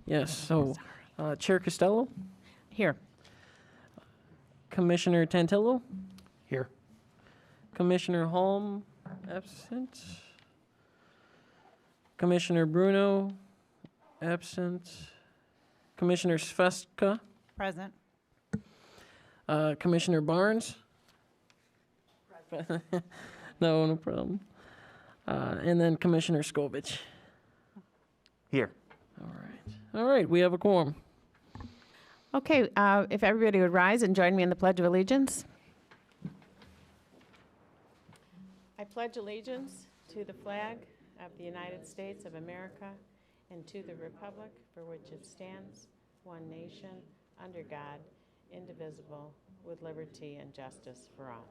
Yes, so Chair Costello, Here. Commissioner Tantillo, Here. Commissioner Holm, absent. Commissioner Bruno, absent. Commissioner Svestka, Present. Commissioner Barnes. No problem. And then Commissioner Skovich. Here. All right, we have a quorum. Okay, if everybody would rise and join me in the Pledge of Allegiance. I pledge allegiance to the flag of the United States of America and to the republic for which it stands, one nation, under God, indivisible, with liberty and justice for all.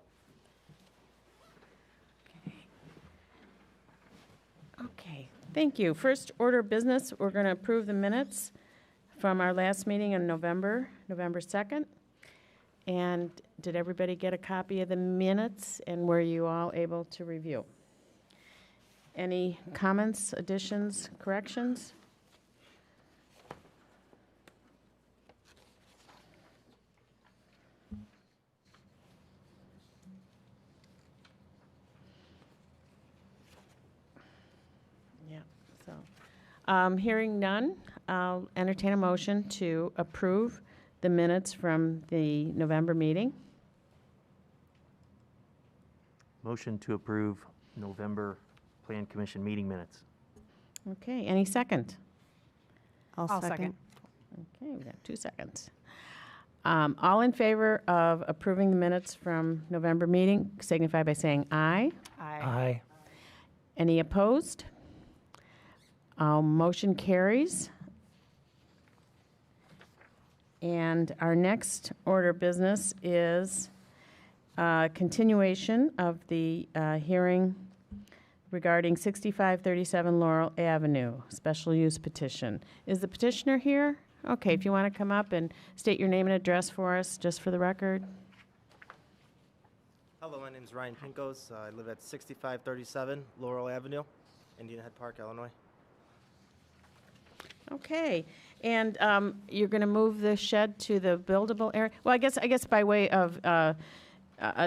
Okay, thank you. First order of business, we're going to approve the minutes from our last meeting in November 2nd. And did everybody get a copy of the minutes, and were you all able to review? Any comments, additions, corrections? Yeah, so hearing none, I'll entertain a motion to approve the minutes from the November meeting. Motion to approve November Plan Commission meeting minutes. Okay, any second? I'll second. Okay, we got 2 seconds. All in favor of approving the minutes from November meeting signify by saying aye. Aye. Any opposed? Motion carries. And our next order of business is continuation of the hearing regarding 6537 Laurel Avenue, special use petition. Is the petitioner here? Okay, if you want to come up and state your name and address for us, just for the record. Hello, my name is Ryan Pinkos. I live at 6537 Laurel Avenue, Indian Head Park, Illinois. Okay, and you're going to move the shed to the buildable area? Well, I guess by way of a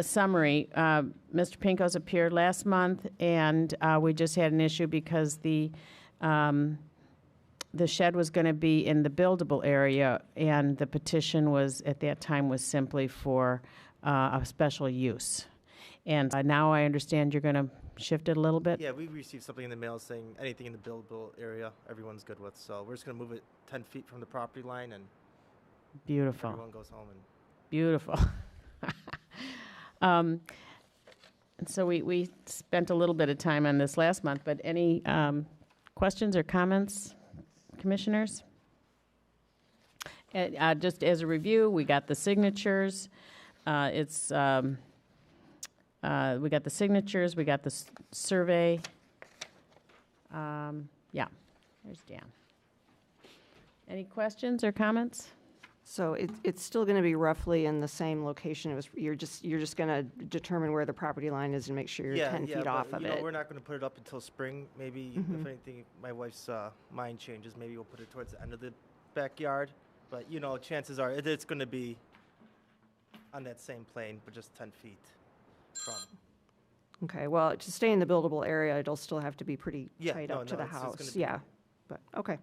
summary, Mr. Pinkos appeared last month, and we just had an issue because the shed was going to be in the buildable area, and the petition was, at that time, was simply for a special use. And now I understand you're going to shift it a little bit? Yeah, we received something in the mail saying anything in the buildable area, everyone's good with. So we're just going to move it 10 feet from the property line, and Beautiful. everyone goes home. And Beautiful. And so we spent a little bit of time on this last month, but any questions or comments, commissioners? Just as a review, we got the signatures. We got the signatures, we got the survey. Yeah, there's Dan. Any questions or comments? So it's still going to be roughly in the same location. You're just going to determine where the property line is and make sure you're 10 feet off of it. We're not going to put it up until spring. Maybe if anything, my wife's mind changes, maybe we'll put it towards the end of the backyard. But chances are it's going to be on that same plane, but just 10 feet from. Okay, well, to stay in the buildable area, it'll still have to be pretty tight up to the it's house. gonna be- Yeah, but, okay.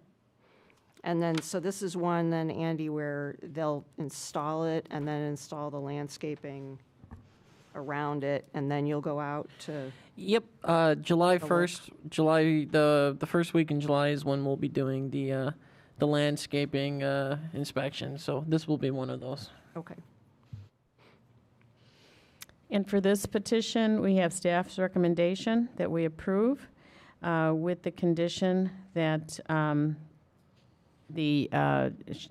And then, so this is one then, Andy, where they'll install it and then install the landscaping around it, and then you'll go out to, Yep, July 1st, the first week in July is when we'll be doing the landscaping inspection. So this will be one of those. okay. And for this petition, we have staff's recommendation that we approve with the condition that the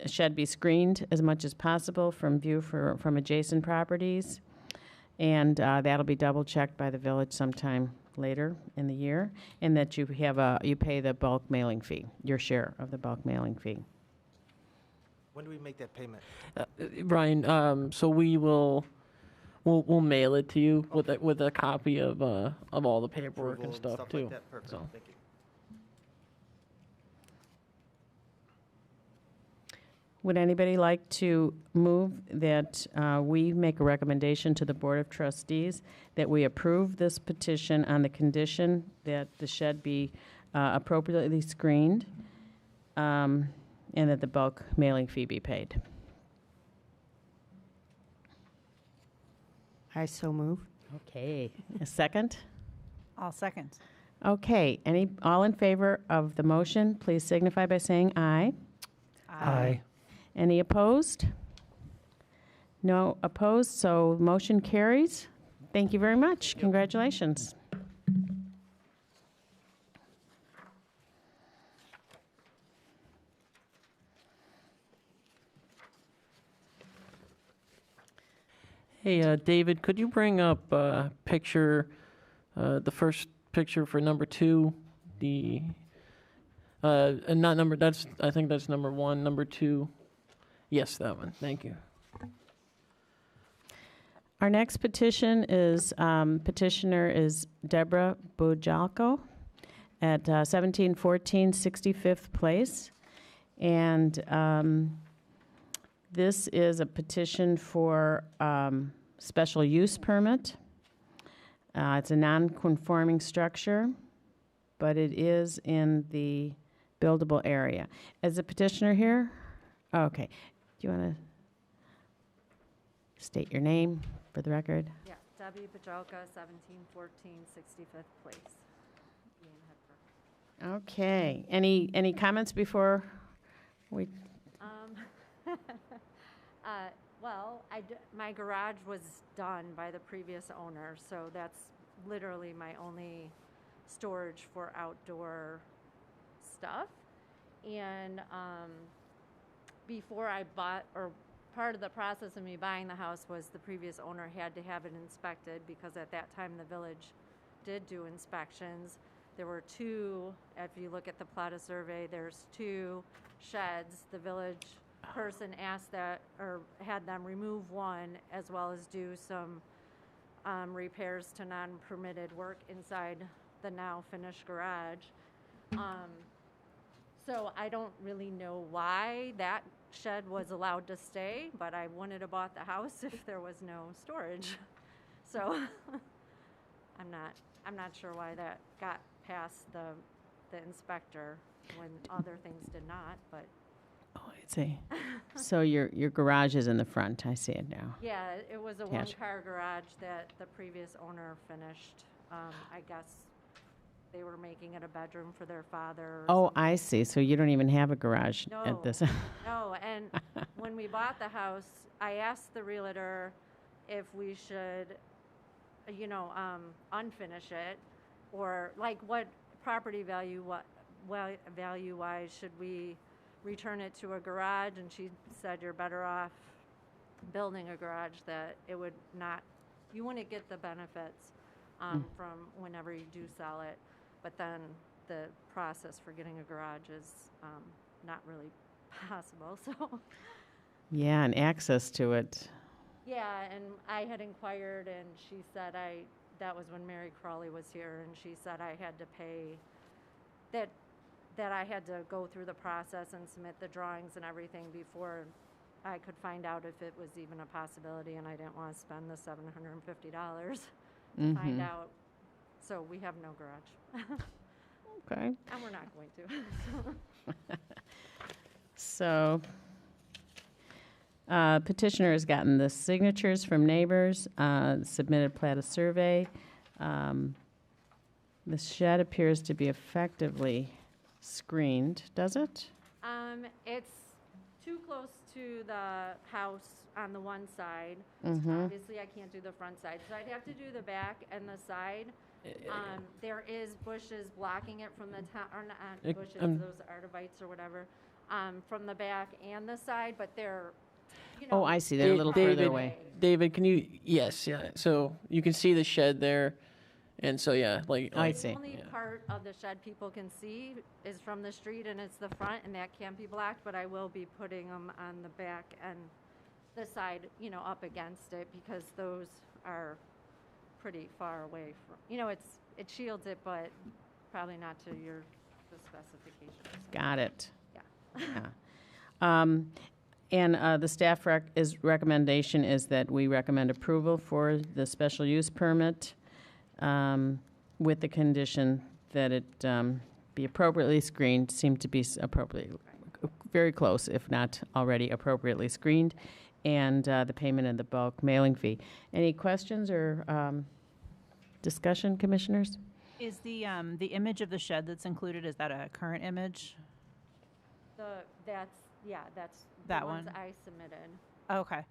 shed be screened as much as possible from view from adjacent properties. And that'll be double-checked by the village sometime later in the year, and that you pay the bulk mailing fee, your share of the bulk mailing fee. When do we make that payment? Brian, so we'll mail it to you with a copy of all the paperwork and Approval stuff too. Like that? Perfect. So. Thank you. Would anybody like to move that we make a recommendation to the Board of Trustees that we approve this petition on the condition that the shed be appropriately screened, and that the bulk mailing fee be paid? I so move. Okay. A second? I'll second. Okay. All in favor of the motion, please signify by saying aye. Aye. Any opposed? No opposed, so motion carries. Thank you very much. Congratulations. Hey, David, could you bring up picture, the first picture for number 2, the, not number, I think that's number 1, number 2. Yes, that one. Thank you. Our next petition is, petitioner is Deborah Bujalko at 1714 65th Place. And this is a petition for special use permit. It's a non-conforming structure, but it is in the buildable area. Is the petitioner here? Okay. Do you want to state your name for the record? Yeah, Debbie Bajalka, 1714 65th Place. Ian Hepburn. Okay. Any comments before we? Well, my garage was done by the previous owner, so that's literally my only storage for outdoor stuff. And before I bought, or part of the process of me buying the house was the previous owner had to have it inspected, because at that time the village did do inspections. There were 2, if you look at the plat of survey, there's 2 sheds. The village person asked that, or had them remove one, as well as do some repairs to non-permitted work inside the now finished garage. So I don't really know why that shed was allowed to stay, but I wouldn't have bought the house if there was no storage. So I'm not sure why that got past the inspector when other things did not, but. Oh, I see. So your garage is in the front. I see it now. Yeah, it was a Attached. one-car garage that the previous owner finished. I guess they were making it a bedroom for their father. Or Oh, I see. So you don't even have a garage No. at this. No, and when we bought the house, I asked the realtor if we should, unfinish it, or like what property value-wise should we return it to a garage, and she said you're better off building a garage, that it would not, you wouldn't get the benefits from whenever you do sell it, but then the process for getting a garage is not really possible, so. Yeah, and access to it. Yeah, and I had inquired, and she said that was when Mary Crawley was here, and she said I had to pay, that I had to go through the process and submit the drawings and everything before I could find out if it was even a possibility, and I didn't want to spend the $750 to find out. So we have no garage. Okay. And we're not going to. So petitioner has gotten the signatures from neighbors, submitted plat of survey. The shed appears to be effectively screened, does it? It's too close to the house on the one side. Mm-hmm. Obviously, I can't do the front side, so I'd have to do the back and the side. There is bushes blocking it from the top, or not bushes, those artivites or whatever, from the back and the side, but they're, Oh, I see. They're a little further David, away. David, can you, yes, yeah. So you can see the shed there. And so, yeah, I The see. only part of the shed people can see is from the street, and it's the front, and that can't be blocked, but I will be putting them on the back and the side, up against it, because those are pretty far away from, it shields it, but probably not to the specifications. Got it. Yeah. Yeah. And the staff recommendation is that we recommend approval for the special use permit with the condition that it be appropriately screened, seem to be appropriately, very close, if not already appropriately screened, and the payment of the bulk mailing fee. Any questions or discussion, commissioners? Is the image of the shed that's included, is that a current image? That's That the ones one? I submitted. Okay.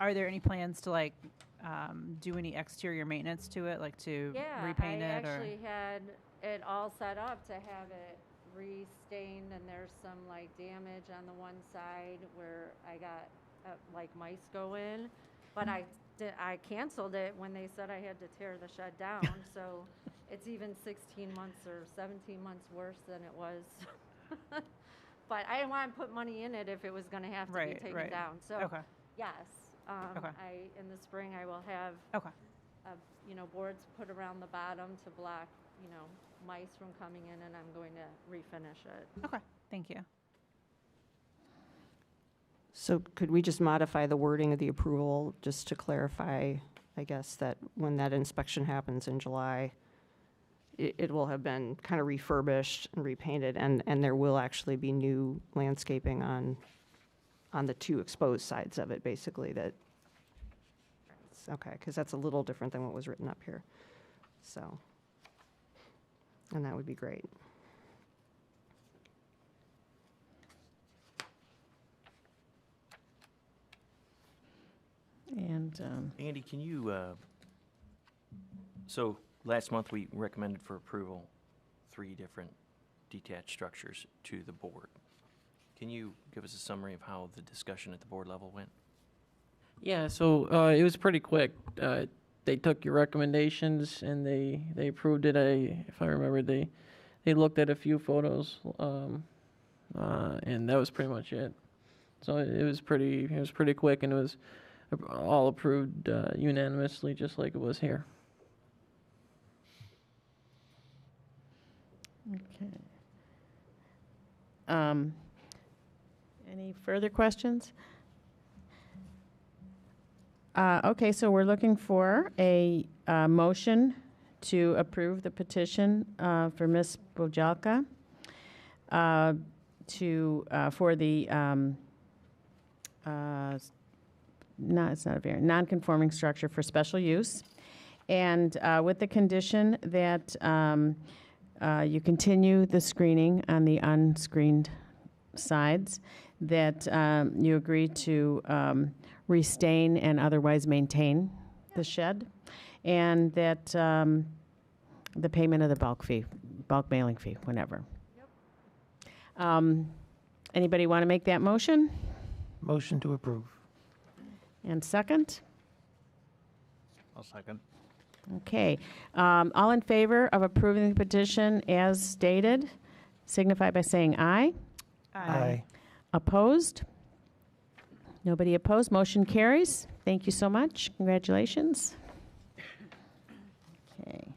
Are there any plans to like do any exterior maintenance to it, like to Yeah, repaint I it or? actually had it all set up to have it re-stained, and there's some like damage on the one side where I got like mice go in, but I canceled it when they said I had to tear the shed down, so it's even 16 months or 17 months worse than it was. But I didn't want to put money in it if it was going to have to be taken down. So Okay. yes, Okay. in the spring I will have Okay. boards put around the bottom to block mice from coming in, and I'm going to refinish it. Okay. Thank you. So could we just modify the wording of the approval, just to clarify, I guess, that when that inspection happens in July, it will have been kind of refurbished and repainted, and there will actually be new landscaping on the two exposed sides of it, basically, that, okay, because that's a little different than what was written up here. So, and that would be great. And Andy, can you, so last month we recommended for approval 3 different detached structures to the board. Can you give us a summary of how the discussion at the board level went? Yeah, so it was pretty quick. They took your recommendations and they approved it. If I remember, they looked at a few photos, and that was pretty much it. So it was pretty quick, and it was all approved unanimously, just like it was here. okay. Any further questions? Okay, so we're looking for a motion to approve the petition for Ms. Bojalka for the it's not a variant, non-conforming structure for special use, and with the condition that you continue the screening on the unscreened sides, that you agree to restain and otherwise maintain the shed, and that the payment of the bulk mailing fee, whenever. Anybody want to make that motion? Motion to approve. And second? I'll second. Okay. All in favor of approving the petition as stated, signify by saying aye. Aye. Opposed? Nobody opposed. Motion carries. Thank you so much. Congratulations. Okay.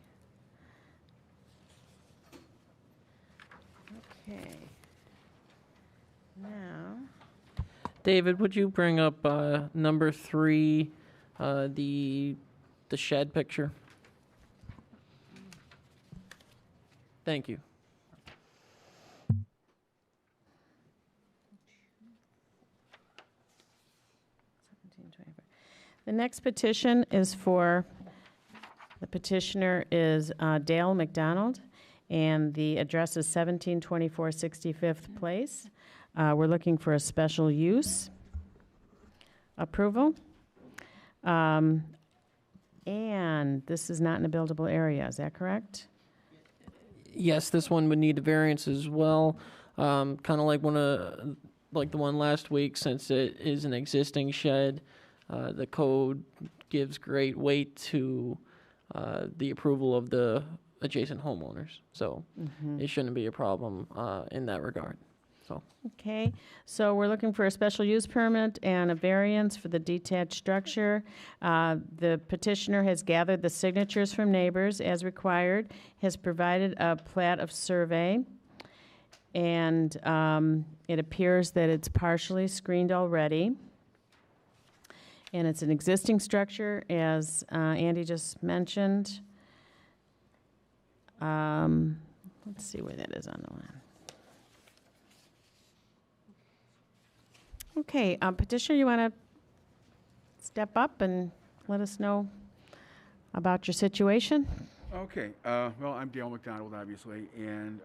Okay. Now, David, would you bring up number 3, the shed picture? Thank you. the next petition is for, the petitioner is Dale McDonald, and the address is 1724 65th Place. We're looking for a special use approval. And this is not in a buildable area, is that correct? Yes, this one would need a variance as well, kind of like the one last week, since it is an existing shed. The code gives great weight to the approval of the adjacent homeowners, so it shouldn't be a problem in that regard. So. Okay, so we're looking for a special use permit and a variance for the detached structure. The petitioner has gathered the signatures from neighbors as required, has provided a plat of survey, And it appears that it's partially screened already. And it's an existing structure, as Andy just mentioned. Let's see where that is on the line. Okay, Petitioner, you want to step up and let us know about your situation? Okay, well, I'm Dale McDonald, obviously, and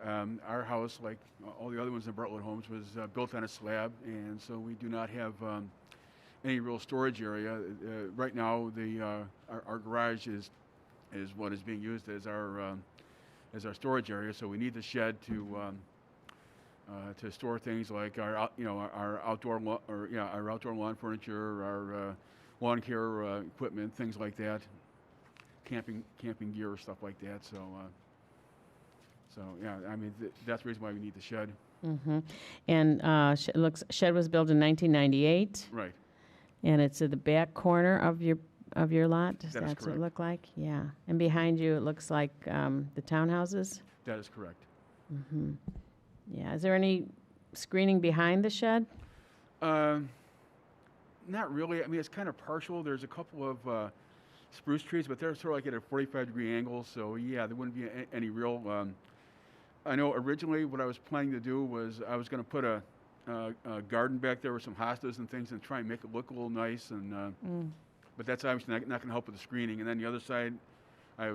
our house, like all the other ones in Bartlett Homes, was built on a slab, and so we do not have any real storage area. Right now, our garage is what is being used as our storage area, so we need the shed to store things like our outdoor lawn furniture, our lawn care equipment, things like that. Camping gear or stuff like that. So yeah, I mean that's the reason why we need the shed. Mm-hmm. And shed was built in 1998. Right. And it's at the back corner of your lot. That is That's what it correct. looked like. Yeah. And behind you, it looks like the townhouses. That is correct. Mm-hmm. Yeah. Is there any screening behind the shed? Not really. I mean, it's kind of partial. There's a couple of spruce trees, but they're sort of like at a 45-degree angle. So yeah, there wouldn't be any real. I know originally what I was planning to do was I was going to put a garden back there with some hostas and things and try and make it look a little nice. And but that's obviously not going to help with the screening. And then the other side, I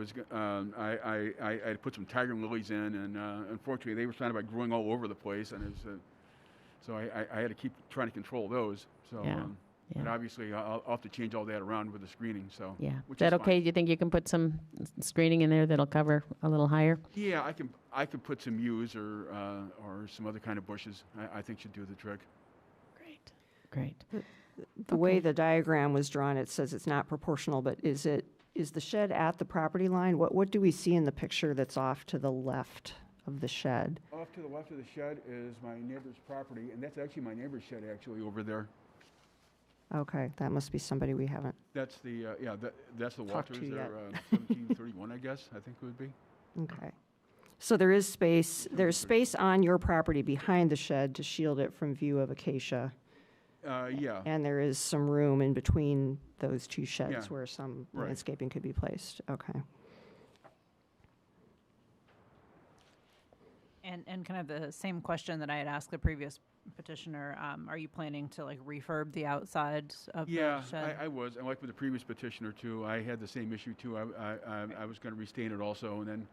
put some tiger lilies in, and unfortunately they were trying to growing all over the place, and so I had to keep trying to control those. So. Yeah. And Yeah. obviously, I'll have to change all that around with the screening. So Yeah. Is which that is okay? fine. Do you think you can put some screening in there that'll cover a little higher? Yeah, I can put some yews or some other kind of bushes. I think should do the trick. Great. The way the diagram was drawn, it says it's not proportional, but is the shed at the property line? What do we see in the picture that's off to the left of the shed? Off to the left of the shed is my neighbor's property, and that's actually my neighbor's shed actually over there. Okay, that must be somebody we haven't. That's the that's the Talked Walters. to They're yet. 1731, I guess. I think it would be. Okay. So there is space, there's space on your property behind the shed to shield it from view of acacia. Yeah. And there is some room in between those two sheds Yeah. where some Right. landscaping could be placed. Okay. And kind of the same question that I had asked the previous petitioner, are you planning to refurb the outside of Yeah, the shed? I was. And like with the previous petitioner too, I had the same issue too. I was going to restain it also, and then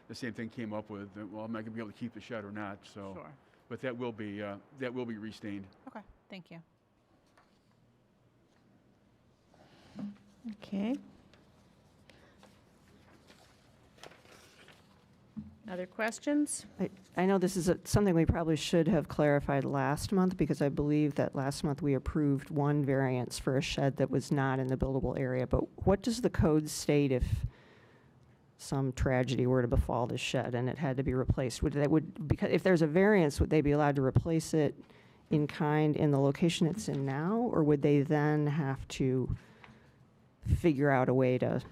the same thing came up with, well, am I going to be able to keep the shed or not? So, Sure. but that will be restained. Okay, thank you. Okay. Other questions? I know this is something we probably should have clarified last month, because I believe that last month we approved one variance for a shed that was not in the buildable area. But what does the code state if some tragedy were to befall the shed and it had to be replaced? Because if there's a variance, would they be allowed to replace it in kind in the location it's in now, or would they then have to figure out a way to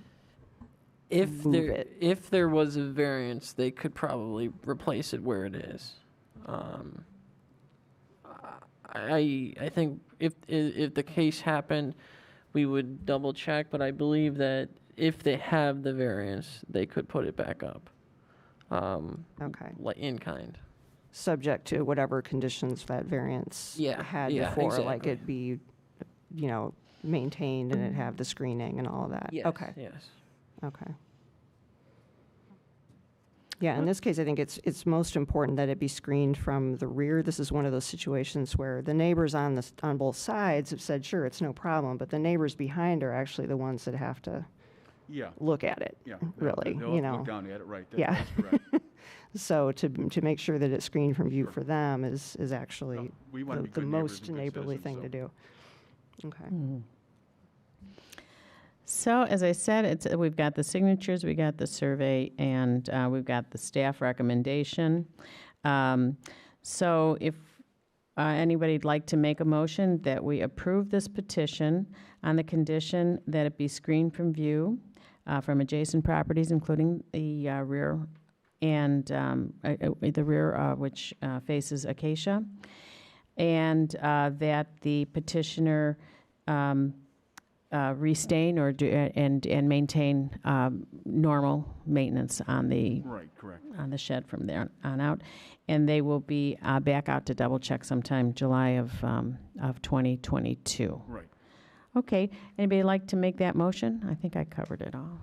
move it? If there was a variance, they could probably replace it where it is. I think if the case happened, we would double check, but I believe that if they have the variance, they could put it back up. Okay. In kind. Subject to whatever conditions that variance had before, like exactly. it be, maintained and it have the screening and all of that. Yes, Okay. yes. Okay. Yeah, in this case, I think it's most important that it be screened from the rear. This is one of those situations where the neighbors on both sides have said, sure, it's no problem, but the neighbors behind are actually the ones that have to Yeah. look at it. Yeah. Really, They'll have to look down at it, right? Yeah. That's correct. So to make sure that it's screened from view for them is actually No, we want to be the good neighbors most and good neighborly citizens, thing so. to do. Okay. So, as I said, we've got the signatures, we got the survey, and we've got the staff recommendation. So if anybody'd like to make a motion that we approve this petition on the condition that it be screened from view from adjacent properties, including the rear and the rear, which faces Acacia, and that the petitioner restain or and maintain normal maintenance on the Right, correct. on the shed from there on out, and they will be back out to double check sometime July of 2022. Right. Okay, anybody like to make that motion? I think I covered it all.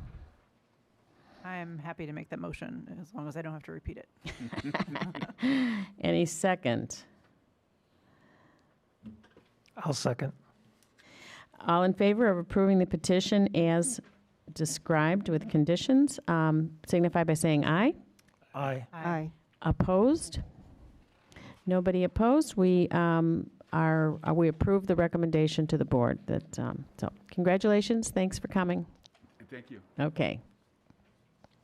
I'm happy to make that motion as long as I don't have to repeat it. Any second? I'll second. All in favor of approving the petition as described with conditions, signify by saying aye. Aye. Aye. Opposed? Nobody opposed. We approve the recommendation to the board. So congratulations. Thanks for coming. Thank you. Okay.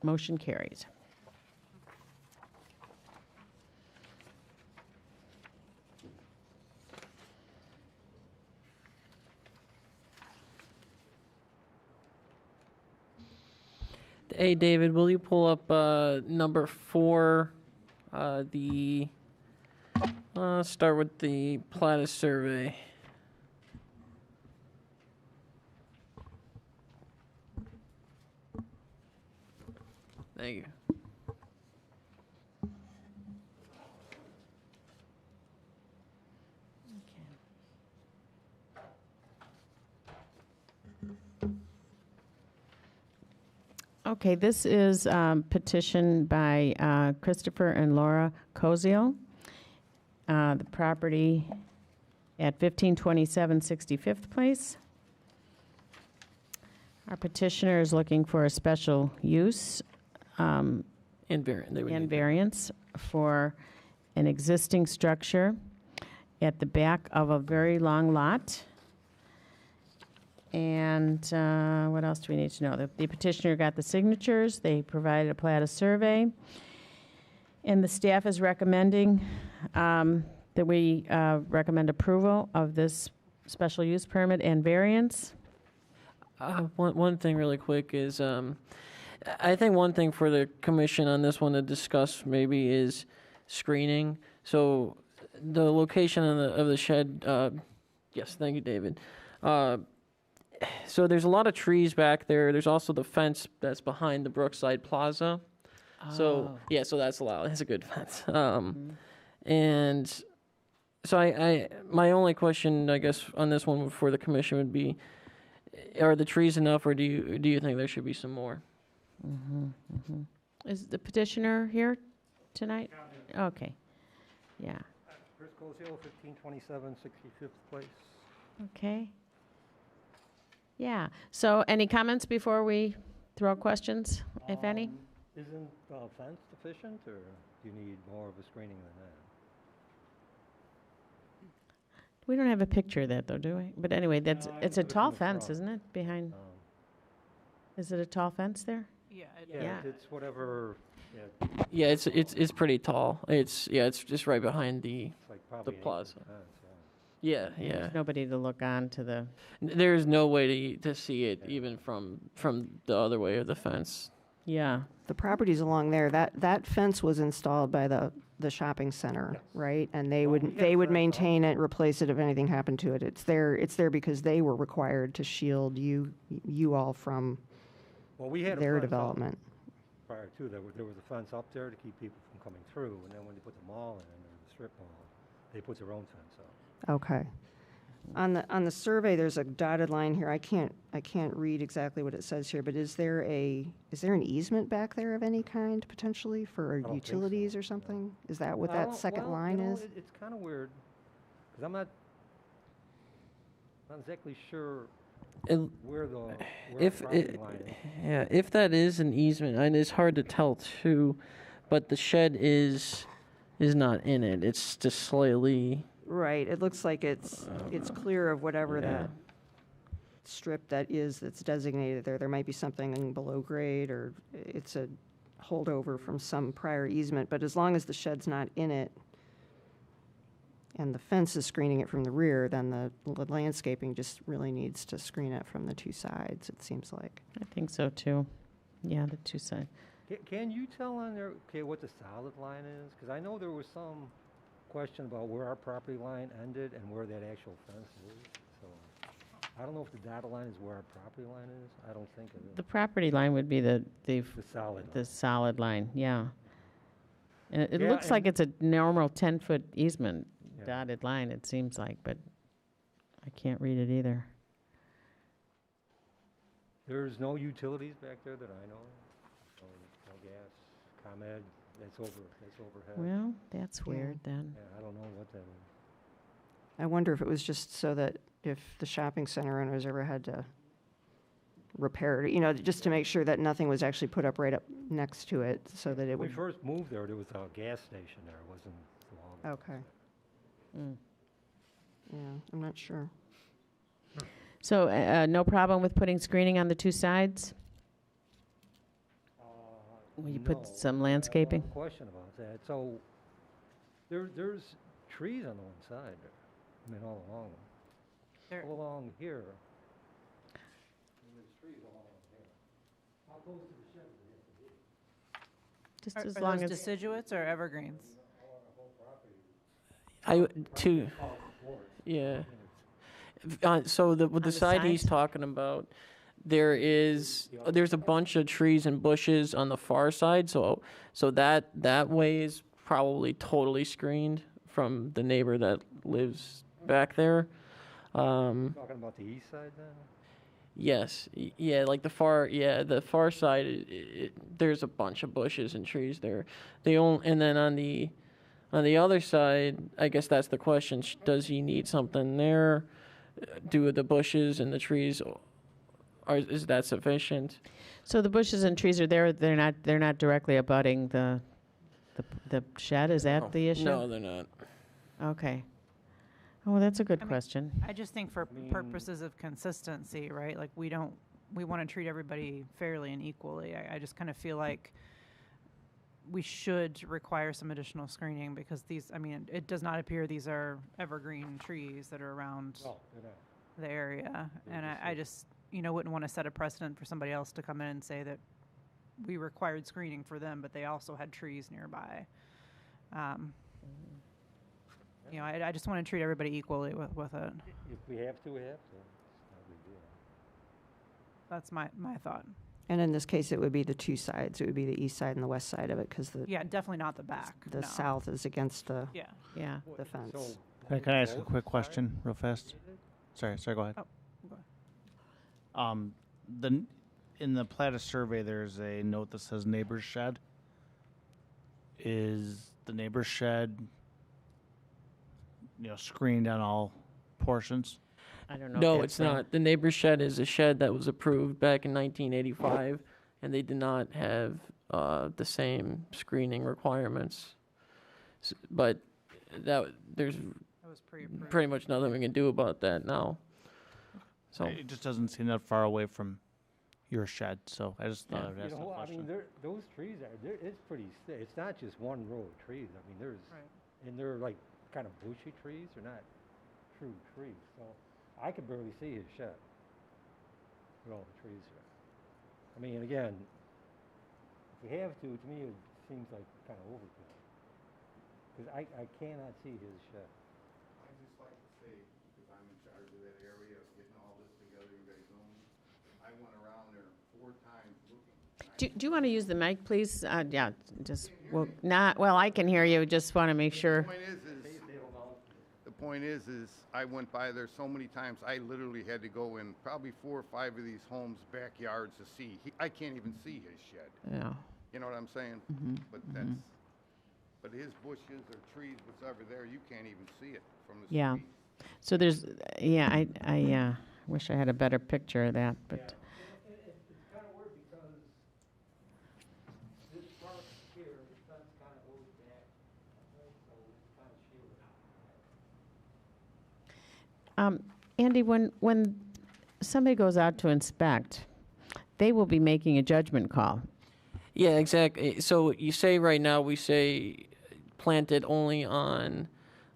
Motion carries. Hey, David, will you pull up number 4, start with the Plata survey. Thank you. Okay, this is petition by Christopher and Laura Koziel. The property at 1527 65th Place. Our petitioner is looking for a special use And variant. They would and need- variance for an existing structure at the back of a very long lot. And what else do we need to know? The petitioner got the signatures. They provided a Plata survey. And the staff is recommending that we recommend approval of this special use permit and variance. One thing really quick is, I think one thing for the commission on this one to discuss maybe is screening. So the location of the shed, yes, thank you, David. So there's a lot of trees back there. There's also the fence that's behind the Brookside Plaza. So, yeah, so that's allowed. It's a good fence. And so my only question, I guess, on this one for the commission would be, are the trees enough, or do you think there should be some more? Is the petitioner here tonight? Okay, yeah, Chris Cozio, 1527 65th Place. okay. Yeah, so any comments before we throw out questions, if any? Isn't fence sufficient, or do you need more of a screening than that? We don't have a picture of that, though, do we? But anyway, it's a it's in tall the fence, front. isn't it, behind, Um, is it a tall fence there? Yeah. Yeah. It's whatever, Yeah, it's pretty tall. It's just right behind the. it's like probably an 8-foot plaza. fence, Yeah, yeah. There's nobody to look on to the, There's no way to see it even from the other way of the fence. yeah. The properties along there, that fence was installed by the shopping center, Yes. right? And they Well, would, we have they would that, maintain it, replace it if anything happened to it. It's there because they were required to shield you all from Well, we had a their fence up development. prior to, there was a fence up there to keep people from coming through, and then when they put the mall in, the strip mall, they put their own fence up. Okay. On the survey, there's a dotted line here. I can't read exactly what it says here, but is there an easement back there of any kind potentially for don't think so, utilities or no. something? Is that what I that don't- second well, line is? It's kind of weird, because I'm not exactly sure It- where the if property it, line is. yeah, if that is an easement, and it's hard to tell too, but the shed is not in it. It's just slightly. Right, it looks like it's clear of whatever Yeah. that strip that's designated there. There might be something below grade, or it's a holdover from some prior easement, but as long as the shed's not in it and the fence is screening it from the rear, then the landscaping just really needs to screen it from the two sides, it seems like. I think so, too. Yeah, the two sides. Can you tell on there, okay, what the solid line is? Because I know there was some question about where our property line ended and where that actual fence is. So I don't know if the dotted line is where our property line is. I don't think it is. The property line would be the The solid line. solid line, yeah. And it Yeah, looks like and- it's a normal 10-foot easement, Yeah. dotted line, it seems like, but I can't read it either. There's no utilities back there that I know of. No gas, ComEd, that's overhead. Well, that's Yeah. weird then. Yeah, I don't know what that is. I wonder if it was just so that if the shopping center owners ever had to repair it, you know, just to make sure that nothing was actually put up right up next to it, so that it When we would. first moved there was a gas station there. It wasn't long. Okay, Mm. yeah, I'm not sure. So, no problem with putting screening on the two sides? Will you put No, some I have landscaping? one question about that. So there's trees on the one side there. I mean, all along them. There- All along here. And there's trees all along here. How close to the shed does it have to be? Just Are as are long those as, deciduous or evergreens? Yeah. So with the the side he's sides? talking about, there's a bunch of trees and bushes on the far side, so that way is probably totally screened from the neighbor that lives back there. Talking about the east side then? Yes, yeah, like the far side, there's a bunch of bushes and trees there. And then on the other side, I guess that's the question, does he need something there? Do the bushes and the trees, is that sufficient? so the bushes and trees are there, they're not directly abutting the shed, is that the issue? No, they're not. Okay. Oh, that's a good I mean, question. I just think for mean- purposes of consistency, right? Like, we want to treat everybody fairly and equally. I just kind of feel like we should require some additional screening because these, I mean, it does not appear these are evergreen trees that are around No, they're not. the area. They're And just I just, wouldn't want to set a precedent for somebody else to come in and say that we required screening for them, but they also had trees nearby. I just want to treat everybody equally with it. If we have to, we have to. It's not a big deal. That's my thought. And in this case, it would be the two sides. It would be the east side and the west side of it, because Yeah, definitely not the back. the no. south is against the Yeah. Yeah. the fence. So Can I ask a both quick sides? question real fast? Sorry, go ahead. Oh, go ahead. In the platted survey, there's a note that says neighbor's shed. Is the neighbor's shed, screened on all portions? I don't know. No, if it's that's not. The neighbor's shed is a shed that was approved back in 1985, and they did not have the same screening requirements. But there's That was pre-approved. pretty much nothing we can do about that now. So, It just doesn't seem that far away from your shed, so I just thought Yeah. I'd ask the I mean, question. those trees it's pretty, it's not just one row of trees. I mean, Right. and they're like kind of bushy trees. They're not true trees. So I could barely see his shed with all the trees there. I mean, again, if we have to me, it seems like kind of overkill. Because I cannot see his shed. I'd just like to say, because I'm in charge of that area, of getting all this together, you guys know me, I went around there 4 times looking. Do you want to use the mic, please? Yeah, just, well, I can hear you, just want to make sure. The point is I went by there so many times, I literally had to go in probably 4 or 5 of these homes' backyards to see. I can't even see his shed. Yeah. You know what I'm saying? But but his bushes or trees, what's over there, you can't even see it from the Yeah. street. So there's, yeah, I wish I had a better picture of that, but. It's kind of weird because this part here, the fence kind of goes back, so it's kind of shielded. Andy, when somebody goes out to inspect, they will be making a judgment call. yeah, exactly. So you say right now, we say planted only on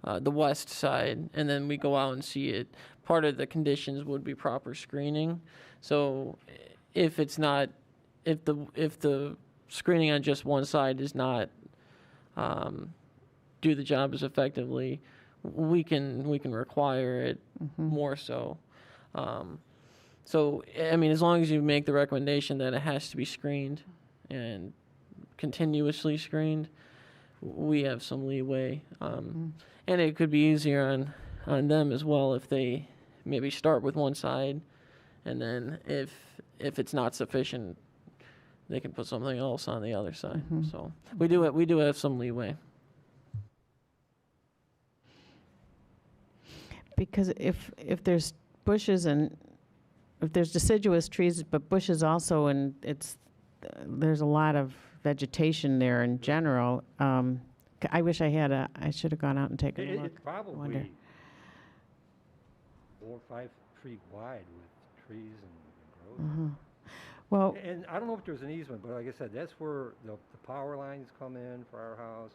the west side, and then we go out and see it. Part of the conditions would be proper screening. So if it's not, if the screening on just one side does not do the job as effectively, we can require it more so. So, I mean, as long as you make the recommendation that it has to be screened and continuously screened, we have some leeway. And it could be easier on them as well if they maybe start with one side, and then if it's not sufficient, they can put something else on the other side. So we do have some leeway. Because if there's bushes and if there's deciduous trees, but bushes also, and there's a lot of vegetation there in general. I wish I should have gone out and taken a look. It's probably 4 or 5 feet wide with trees and growth. Well, And I don't know if there's an easement, but like I said, that's where the power lines come in for our house,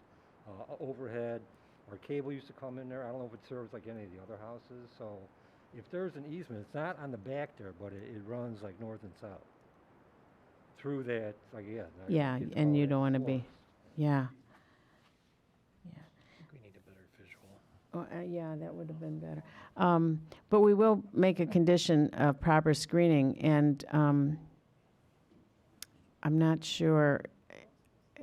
overhead. Our cable used to come in there. I don't know if it serves like any of the other houses. So if there's an easement, it's not on the back there, but it runs like north and south through that, like, yeah, and you don't want to be, yeah. We need a better visual. Oh, yeah, that would have been better. But we will make a condition of proper screening, and I'm not sure.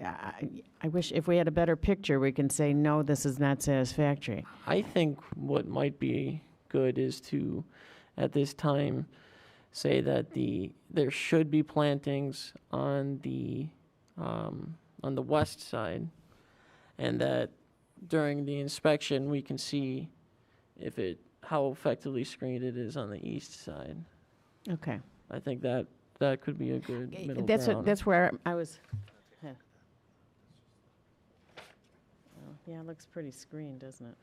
I wish if we had a better picture, we can say, no, this is not satisfactory. I think what might be good is to, at this time, say that there should be plantings on the west side, and that during the inspection we can see how effectively screened it is on the east side. Okay. I think that could be a good middle That's ground. that's where I was. Yeah, it looks pretty screened, doesn't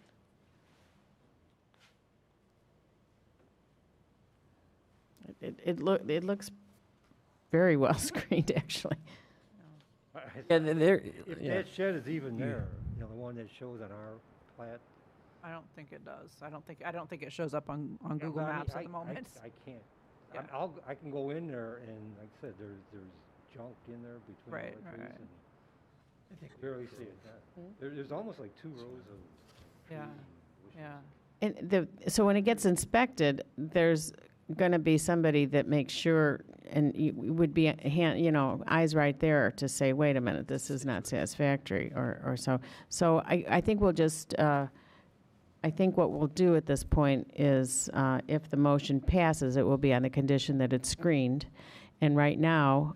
it? It looks very well screened, actually. Yeah, there. If Yeah. that shed is even there, the one that shows on our plat. I don't think it does. I don't think it shows up on Yeah, Google but I mean, Maps at the moment. I can't. Yeah. I can go in there and, like I said, there's junk in there between Right, all the trees, right. and I think barely see it. There's almost like 2 rows of trees. Yeah, and bushes. And so when it gets inspected, there's going to be somebody that makes sure, and you would be, eyes right there to say, wait a minute, this is not satisfactory, or so. So I think we'll just, I think what we'll do at this point is, if the motion passes, it will be on the condition that it's screened. And right now,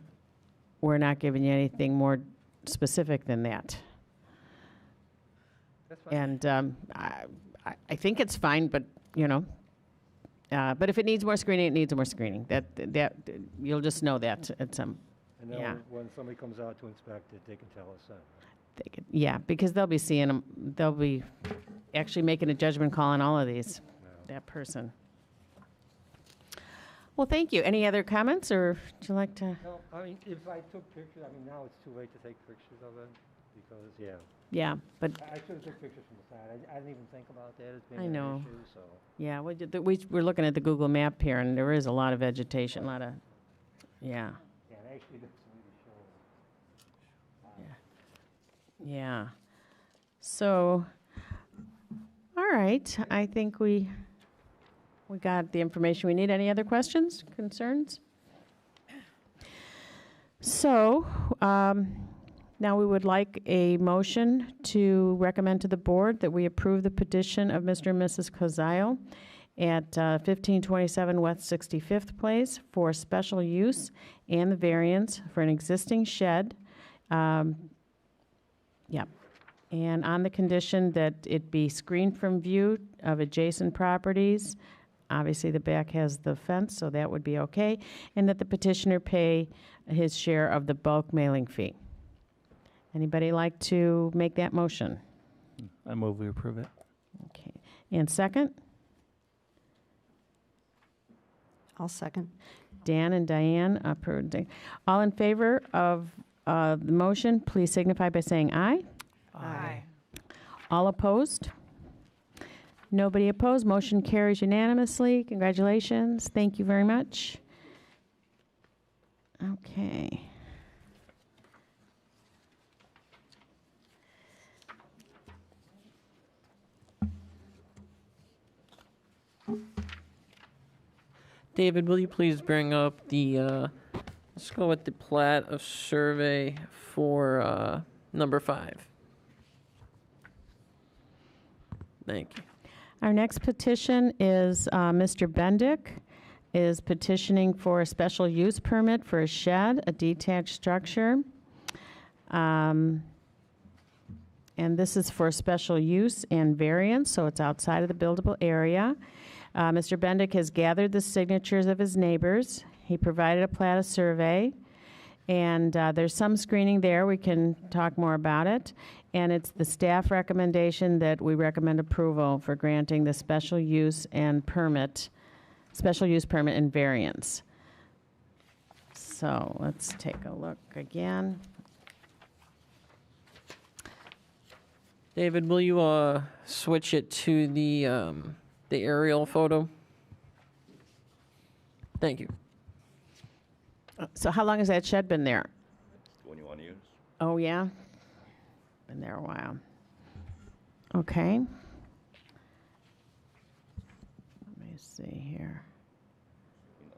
we're not giving you anything more specific than that. That's fine. And I think it's fine, but, but if it needs more screening, it needs more screening. That you'll just know that at some, And then yeah. when somebody comes out to inspect it, they can tell us that. yeah, because they'll be seeing them, they'll be actually making a judgment call on all of these, that person. Well, thank you. Any other comments, or would you like to? No, I mean, if I took pictures, I mean, now it's too late to take pictures of it, because, Yeah, but, I should have took pictures from the side. I didn't even think about that as being I an know. issue, so. yeah, we're looking at the Google map here, and there is a lot of vegetation, a lot of, yeah. Yeah, it actually looks really shows. Yeah. So, all right, I think we got the information we need. Any other questions, concerns? So, now we would like a motion to recommend to the board that we approve the petition of Mr. and Mrs. Kozile at 1527 West 65th Place for special use and the variance for an existing shed. Yeah. And on the condition that it be screened from view of adjacent properties. Obviously, the back has the fence, so that would be okay. And that the petitioner pay his share of the bulk mailing fee. Anybody like to make that motion? I move we approve it. Okay. And second? I'll second. Dan and Diane approved. All in favor of the motion, please signify by saying aye. Aye. All opposed? Nobody opposed. Motion carries unanimously. Congratulations. Thank you very much. Okay. David, will you please bring up the, let's go with the plat of survey for number 5. Thank you. Our next petition is Mr. Bendick is petitioning for a special use permit for a shed, a detached structure. And this is for special use and variance, so it's outside of the buildable area. Mr. Bendick has gathered the signatures of his neighbors. He provided a plat of survey, and there's some screening there. We can talk more about it. And it's the staff recommendation that we recommend approval for granting the special use and permit, special use permit and variance. So let's take a look again. David, will you switch it to the aerial photo? Thank you. So how long has that shed been there? 21 years. Oh, yeah? Been there a while. Okay. Let me see here.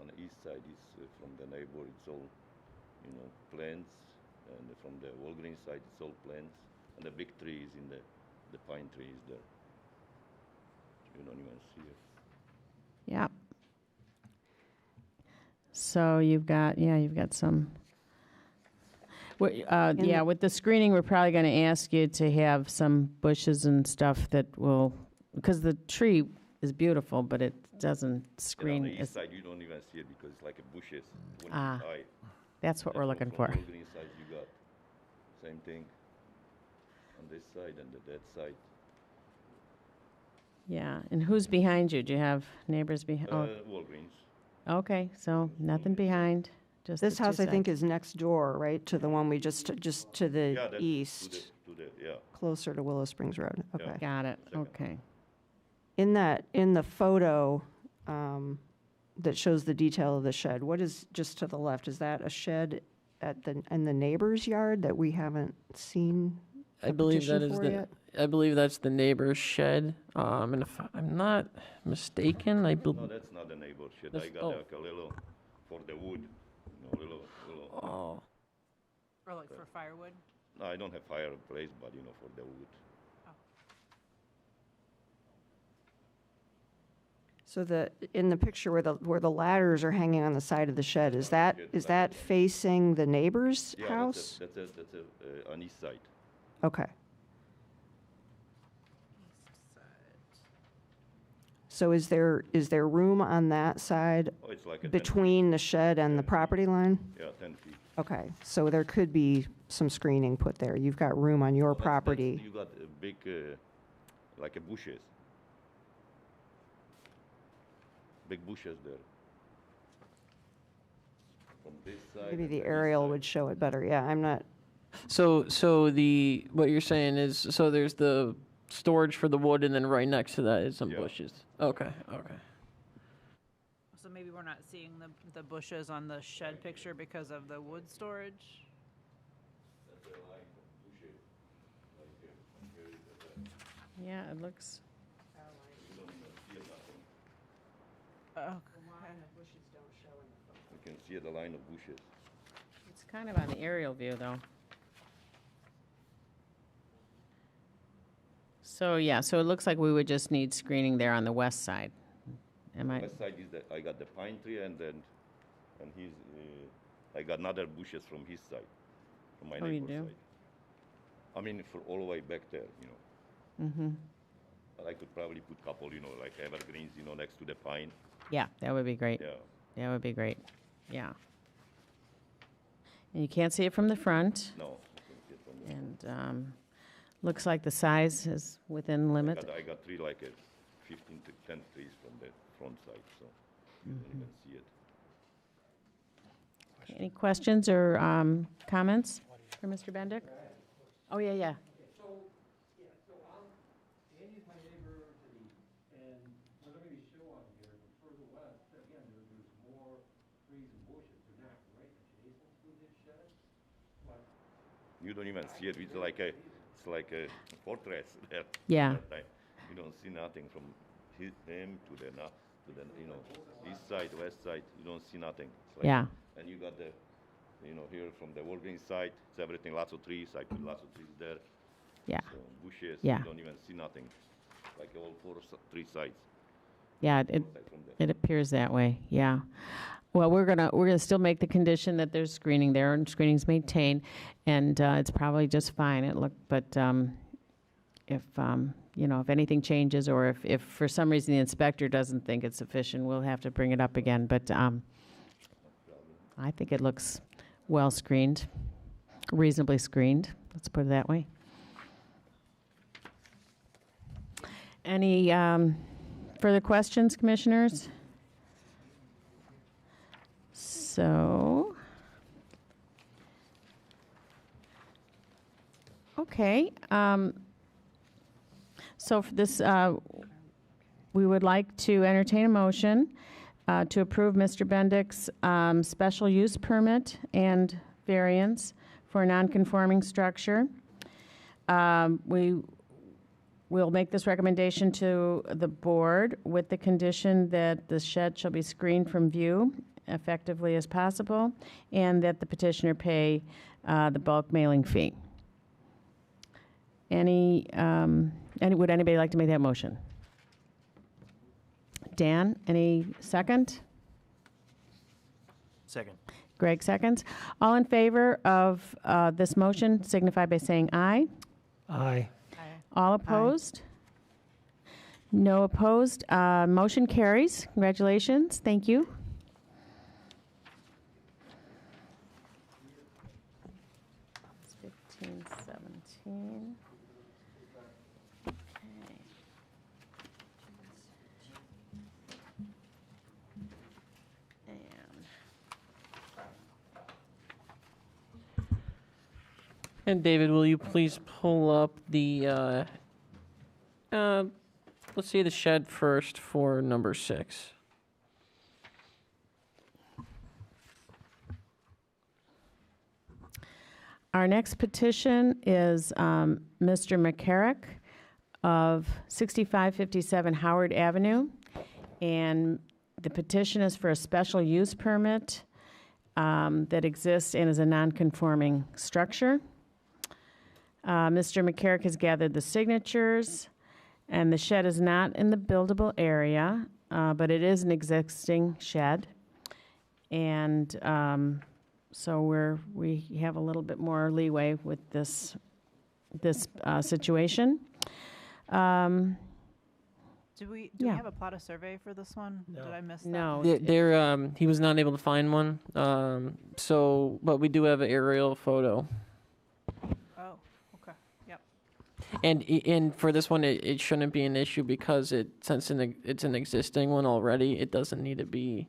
On the east side is from the neighbor, it's all, plants, and from the Walgreens side, it's all plants, and the big tree is in the pine tree is there. You don't even see it. Yeah. So you've got some. Yeah, with the screening, we're probably going to ask you to have some bushes and stuff that will, because the tree is beautiful, but it doesn't screen. And on the east side, you don't even see it because it's like a bushes. That's what we're looking for. On the green side, you got same thing on this side and that side. Yeah, and who's behind you? Do you have neighbors behind? Walgreens. Okay, so nothing behind. Just This the two house, I think, sides. is next door, right, to the one we just to the Yeah, that's east, yeah. closer to Willow Springs Road. Okay. Got it. Second. Okay. In the photo that shows the detail of the shed, what is just to the left? Is that a shed in the neighbor's yard that we haven't seen? I believe that petition is for the. yet? I believe that's the neighbor's shed. And if I'm not mistaken, I No, believe. that's not a neighbor shed. That's- I got like a little for the wood, little. Oh, Or like for firewood? No, I don't have fireplace, but for the wood. So in the picture where the ladders are hanging on the side of the shed, is that facing the neighbor's Yeah, house? that's on east side. Okay. So is there room on that side Oh, it's like a 10 between the shed and the 10 feet. property line? feet. Yeah, 10 feet. Okay, so there could be some screening put there. You've got room on your property. You got a big, like a bushes. Big bushes there. From this side. Maybe and the this aerial side. would show it better. Yeah, I'm not, so what you're saying is, so there's the storage for the wood, and then right next to that is some Yeah. bushes. Okay. So maybe we're not seeing the bushes on the shed picture because of the wood storage? That's a line of bushes. Like here is the, Yeah, it looks. you don't even see nothing. Oh, You can see the line of bushes. It's kind of on the aerial view, though. So, yeah, so it looks like we would just need screening there on the west side. Am I? West side is I got the pine tree and he's, I got another bushes from his side, from my Oh, you neighbor's do? side. I mean, for all the way back there, Mm-hmm. But I could probably put couple, like evergreens, next to the pine. Yeah, that would be great. Yeah. That would be great. Yeah. And you can't see it from the front, No. you can see it from the- and looks like the size is within limit. I got three like 15 to 10 trees from the front side, so you don't even see it. Any questions or comments for Mr. Bendick? Oh, yeah. Andy's my neighbor to the east, and we're not going to show on here, but further west, again, there's more trees and bushes. They're not right adjacent to this shed, but You don't even see it. It's like a fortress there. Yeah. That time. You don't see nothing from him to the to the, you know, east side, west side, you don't see nothing. It's like, Yeah. And you got the, you know, here from the Walgreens side, it's everything, lots of trees. I put lots of trees there. Yeah. So bushes, Yeah. you don't even see nothing. Like all three sides. Yeah, Like from there. it appears that way, yeah. Well, we're gonna still make the condition that there's screening there and screening's maintained, and it's probably just fine. But if you know, if anything changes, or if for some reason the inspector doesn't think it's sufficient, we'll have to bring it up again. But I think it looks well screened, reasonably screened. Let's put it that way. Any further questions, commissioners? So, okay. So for this, we would like to entertain a motion to approve Mr. Bendick's special use permit and variance for a non-conforming structure. We'll make this recommendation to the board with the condition that the shed shall be screened from view effectively as possible, and that the petitioner pay the bulk mailing fee. Would anybody like to make that motion? Dan, any second? Second. Greg seconds. All in favor of this motion signify by saying aye. Aye. All opposed? No opposed. Motion carries. Congratulations. Thank you. It's 15, 17. Okay. And David, will you please pull up the, let's see the shed first for number 6. Our next petition is Mr. McCarrick of 6557 Howard Avenue. And the petition is for a special use permit that exists and is a non-conforming structure. Mr. McCarrick has gathered the signatures, and the shed is not in the buildable area, but it is an existing shed. And so we have a little bit more leeway with this situation. Do we Yeah. have a plot of survey for this one? No. Did I miss that? No. He was not able to find one, but we do have an aerial photo. Oh, okay. Yep. And for this one, it shouldn't be an issue because since it's an existing one already, it doesn't need to be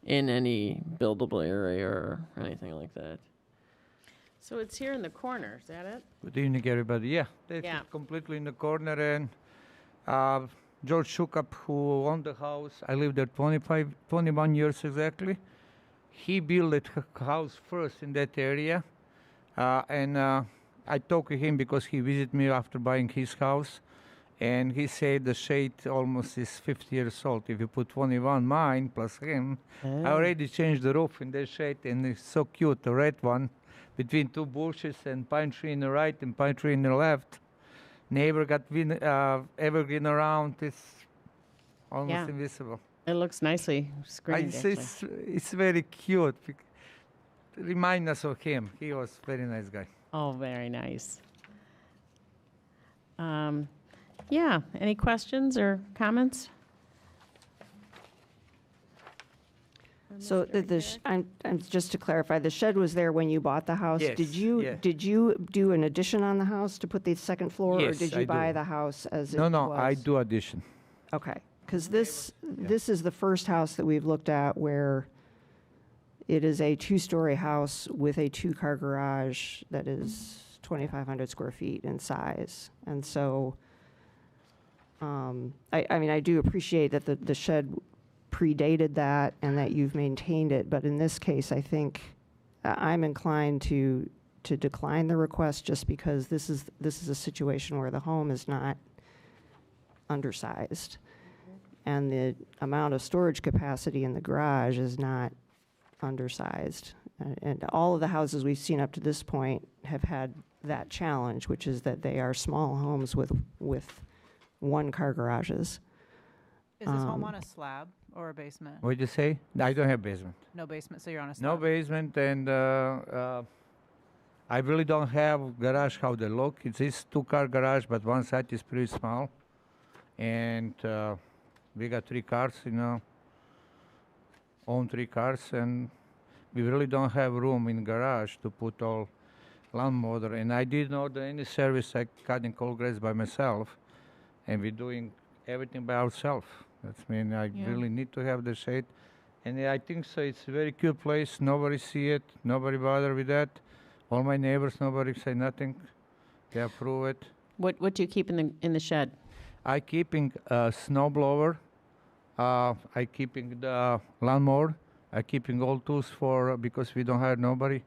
in any buildable area or anything like that. So it's here in the corner, is that it? Good evening, everybody. Yeah, that's Yeah. completely in the corner. And George Shukup, who owned the house, I lived there 21 years exactly. He built the house first in that area. And I talked to him because he visited me after buying his house. And he said the shade almost is 50 years old. If you put 21, mine plus him, I already changed the roof in that shade, and it's so cute, the red one, between two bushes and pine tree in the right and pine tree in the left. Neighbor got evergreen around. It's almost Yeah. invisible. It looks nicely screened, actually. It's very cute. Remind us of him. He was a very nice guy. Oh, very nice. Yeah, any questions or comments? So just to clarify, the shed was there when you bought the house? Yes, yeah. Did you do an addition on the house to put the second floor? Yes, Or did I you buy do. the house as it No, was? no, I do addition. Okay, because this is the first house that we've looked at where it is a two-story house with a two-car garage that is 2,500 square feet in size. And so, I mean, I do appreciate that the shed predated that and that you've maintained it, but in this case, I think I'm inclined to decline the request just because this is a situation where the home is not undersized. and the amount of storage capacity in the garage is not undersized. And all of the houses we've seen up to this point have had that challenge, which is that they are small homes with one-car garages. Is this home on a slab or a basement? What did you say? I don't have basement. No basement, so you're on a No slab? basement, and I really don't have garage how they look. It's this two-car garage, but one side is pretty small, and we got 3 cars, own 3 cars, and we really don't have room in garage to put all lawnmower. And I didn't order any service. I cutting cold grass by myself, and we're doing everything by ourselves. That's mean I really need to have the shade, and I think so. It's a very cute place. Nobody see it. Nobody bother with that. All my neighbors, nobody say nothing. They approve it. What do you keep in the shed? I keeping a snow blower. I keeping the lawnmower. I keeping all tools for because we don't have nobody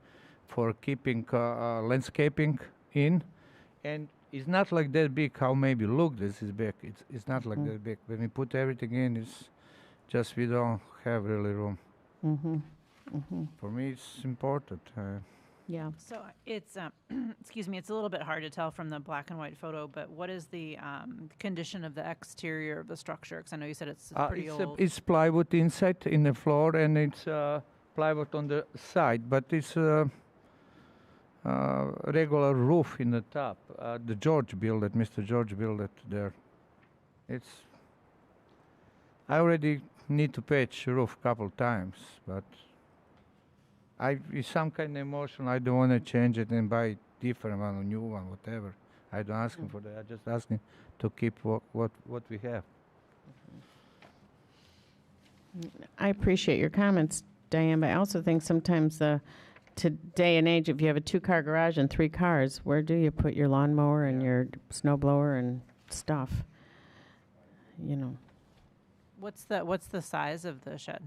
for keeping landscaping in, and it's not like that big. How maybe look this is big. It's not like that big. When we put everything in, it's just we don't have really room. For me, it's important. Yeah. So it's, excuse me, it's a little bit hard to tell from the black and white photo, but what is the condition of the exterior of the structure? Because I know you said it's pretty old. It's plywood inside in the floor, and it's plywood on the side, but it's regular roof in the top. The Mr. George built it there. I already need to patch roof couple times, but with some kind of emotion, I don't want to change it and buy different one, a new one, whatever. I don't ask him for that. I just ask him to keep what we have. I appreciate your comments, Diane, but I also think sometimes today and age, if you have a 2-car garage and 3 cars, where do you put your lawnmower and your snow blower and stuff? What's the size of the shed?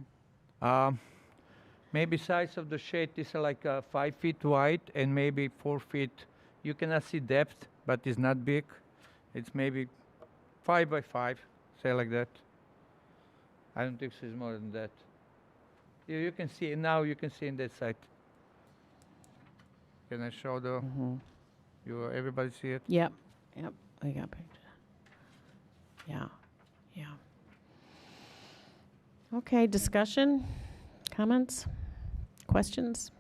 Maybe size of the shed is like 5 feet wide and maybe 4 feet. You cannot see depth, but it's not big. It's maybe 5 by 5, say like that. I don't think it's more than that. You can see it now. You can see in that side. Can I show everybody see it? Yep. I got picture. Yeah. Okay, discussion, comments, questions?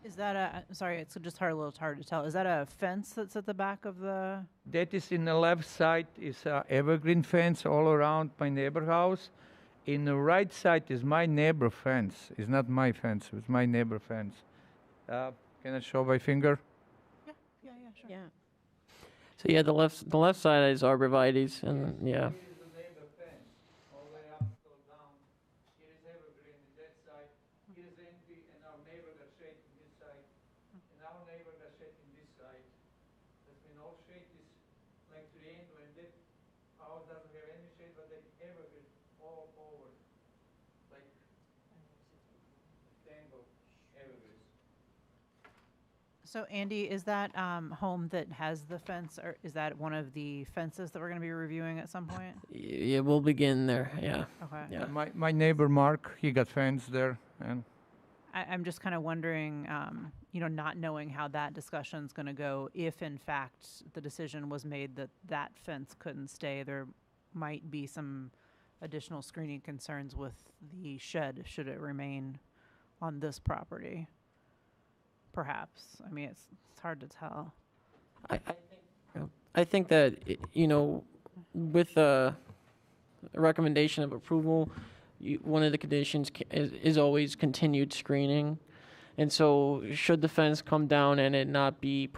Is that sorry, it's just a little hard to tell. Is that a fence that's at the back of the? That is in the left side is evergreen fence all around my neighbor house. In the right side is my neighbor fence. It's not my fence. It's my neighbor fence. Can I show by finger? Yeah, sure. Yeah. So yeah, the left side is arborvitae's, and yeah. Here is the neighbor fence, all the way up to down. Here is evergreen on that side. Here is empty, and our neighbor got shade on this side, and our neighbor got shade on this side. That means all shade is like to the end when that house doesn't have any shade, but they evergreen all over, like tangle evergreen. So Andy, is that home that has the fence, or is that one of the fences that we're going to be reviewing at some point? Yeah, we'll begin there. Yeah. Okay. Yeah. My neighbor Mark, he got fence there, and I'm just kind of wondering, not knowing how that discussion's going to go, if in fact the decision was made that that fence couldn't stay, there might be some additional screening concerns with the shed should it remain on this property. Perhaps. I mean, it's hard to tell. I think that with a recommendation of approval, one of the conditions is always continued screening, and so should the fence come down and it not be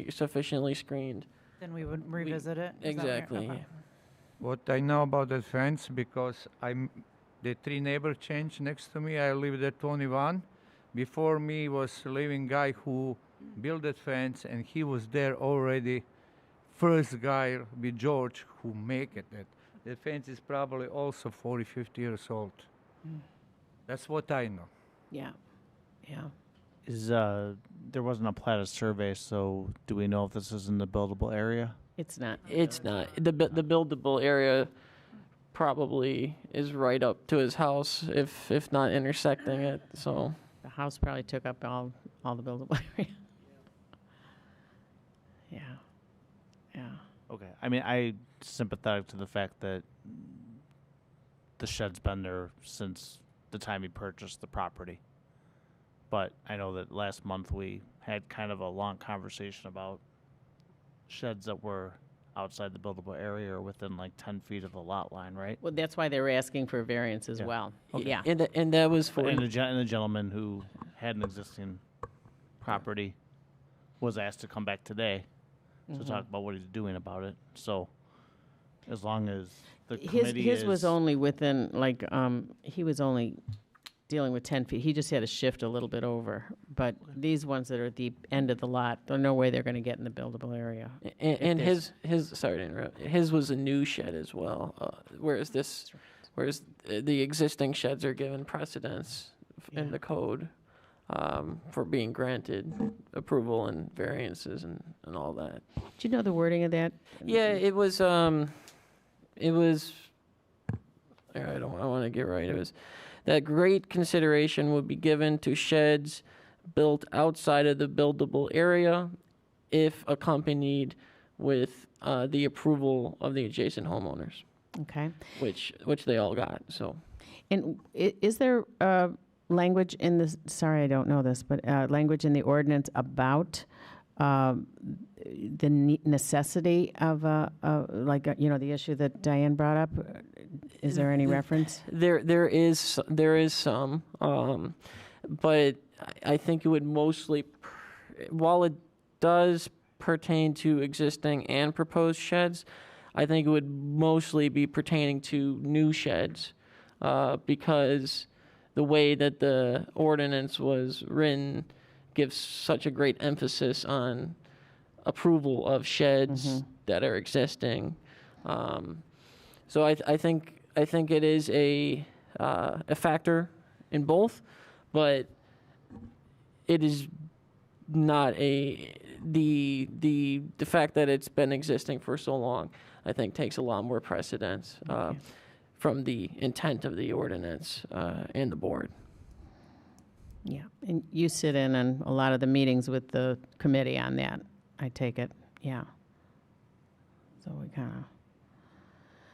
sufficiently screened, Then we would revisit it? Is that what you're- exactly. okay. what I know about that fence, because the 3 neighbors changed next to me. I live at 21. Before me was living guy who built that fence, and he was there already. First guy with George who make it. That fence is probably also 40, 50 years old. That's what I know. Yeah. There wasn't a platted survey, so do we know if this is in the buildable area? It's not. It's not. The buildable area probably is right up to his house, if not intersecting it, so. The house probably took up all the buildable area. Yeah, yeah. Okay, I mean, I sympathetic to the fact that the shed's been there since the time he purchased the property. But I know that last month we had kind of a long conversation about sheds that were outside the buildable area or within like 10 feet of the lot line, right? Well, that's why they were asking for variance as Yeah. well. Okay. Yeah. And that was for, And the gentleman who had an existing property was asked to come back today to talk about what he's doing about it. So as long as the committee His was is- only within, like, he was only dealing with 10 feet. He just had to shift a little bit over. But these ones that are at the end of the lot, there's no way they're going to get in the buildable area. and there's- his, sorry to interrupt, his was a new shed as well, whereas the existing sheds are given precedence in the code for being granted approval and variances and all that. Do you know the wording of that? Yeah, it was, I want to get right. It was that great consideration would be given to sheds built outside of the buildable area if accompanied with the approval of the adjacent homeowners, Okay. which they all got, so. And is there language in this, sorry, I don't know this, but language in the ordinance about the necessity of, the issue that Diane brought up? Is there any reference? There is some, but I think it would mostly, while it does pertain to existing and proposed sheds, I think it would mostly be pertaining to new sheds, because the way that the ordinance was written gives such a great emphasis on approval of sheds that are existing. So I think it is a factor in both, but it is not the fact that it's been existing for so long, I think takes a lot more precedence from the intent of the ordinance and the board. Yeah, and you sit in on a lot of the meetings with the committee on that, I take it, yeah. So we kind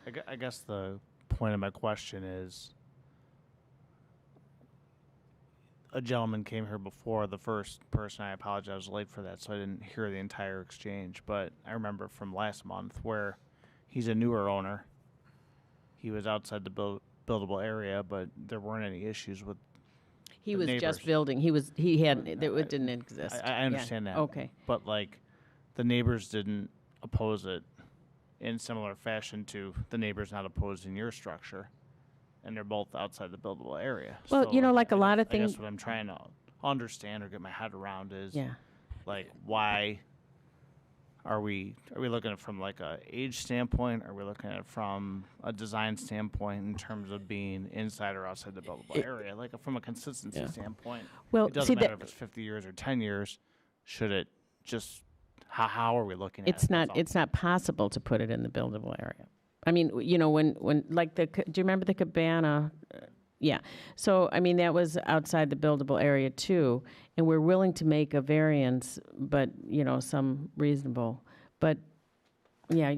of, I guess the point of my question is, a gentleman came here before, the first person. I apologize, I was late for that, so I didn't hear the entire exchange. But I remember from last month where he's a newer owner. He was outside the buildable area, but there weren't any issues with he the was neighbors. just building, it didn't exist. I understand Yeah, that. okay. But like, the neighbors didn't oppose it in similar fashion to the neighbors not opposing your structure, and they're both outside the buildable area. Well, So, you know, like a I lot guess- of things- I guess what I'm trying to understand or get my head around is, Yeah. like, why are we looking at it from like a age standpoint? Are we looking at it from a design standpoint in terms of being inside or outside the buildable area? Like from a consistency standpoint, Well, it doesn't see, matter that- if it's 50 years or 10 years. Should it just how are we looking at it? It's not possible to put it in the buildable area. I mean, you know, when like do you remember the cabana? Yeah. So, I mean, that was outside the buildable area too, and we're willing to make a variance, but, you know, some reasonable. But, yeah,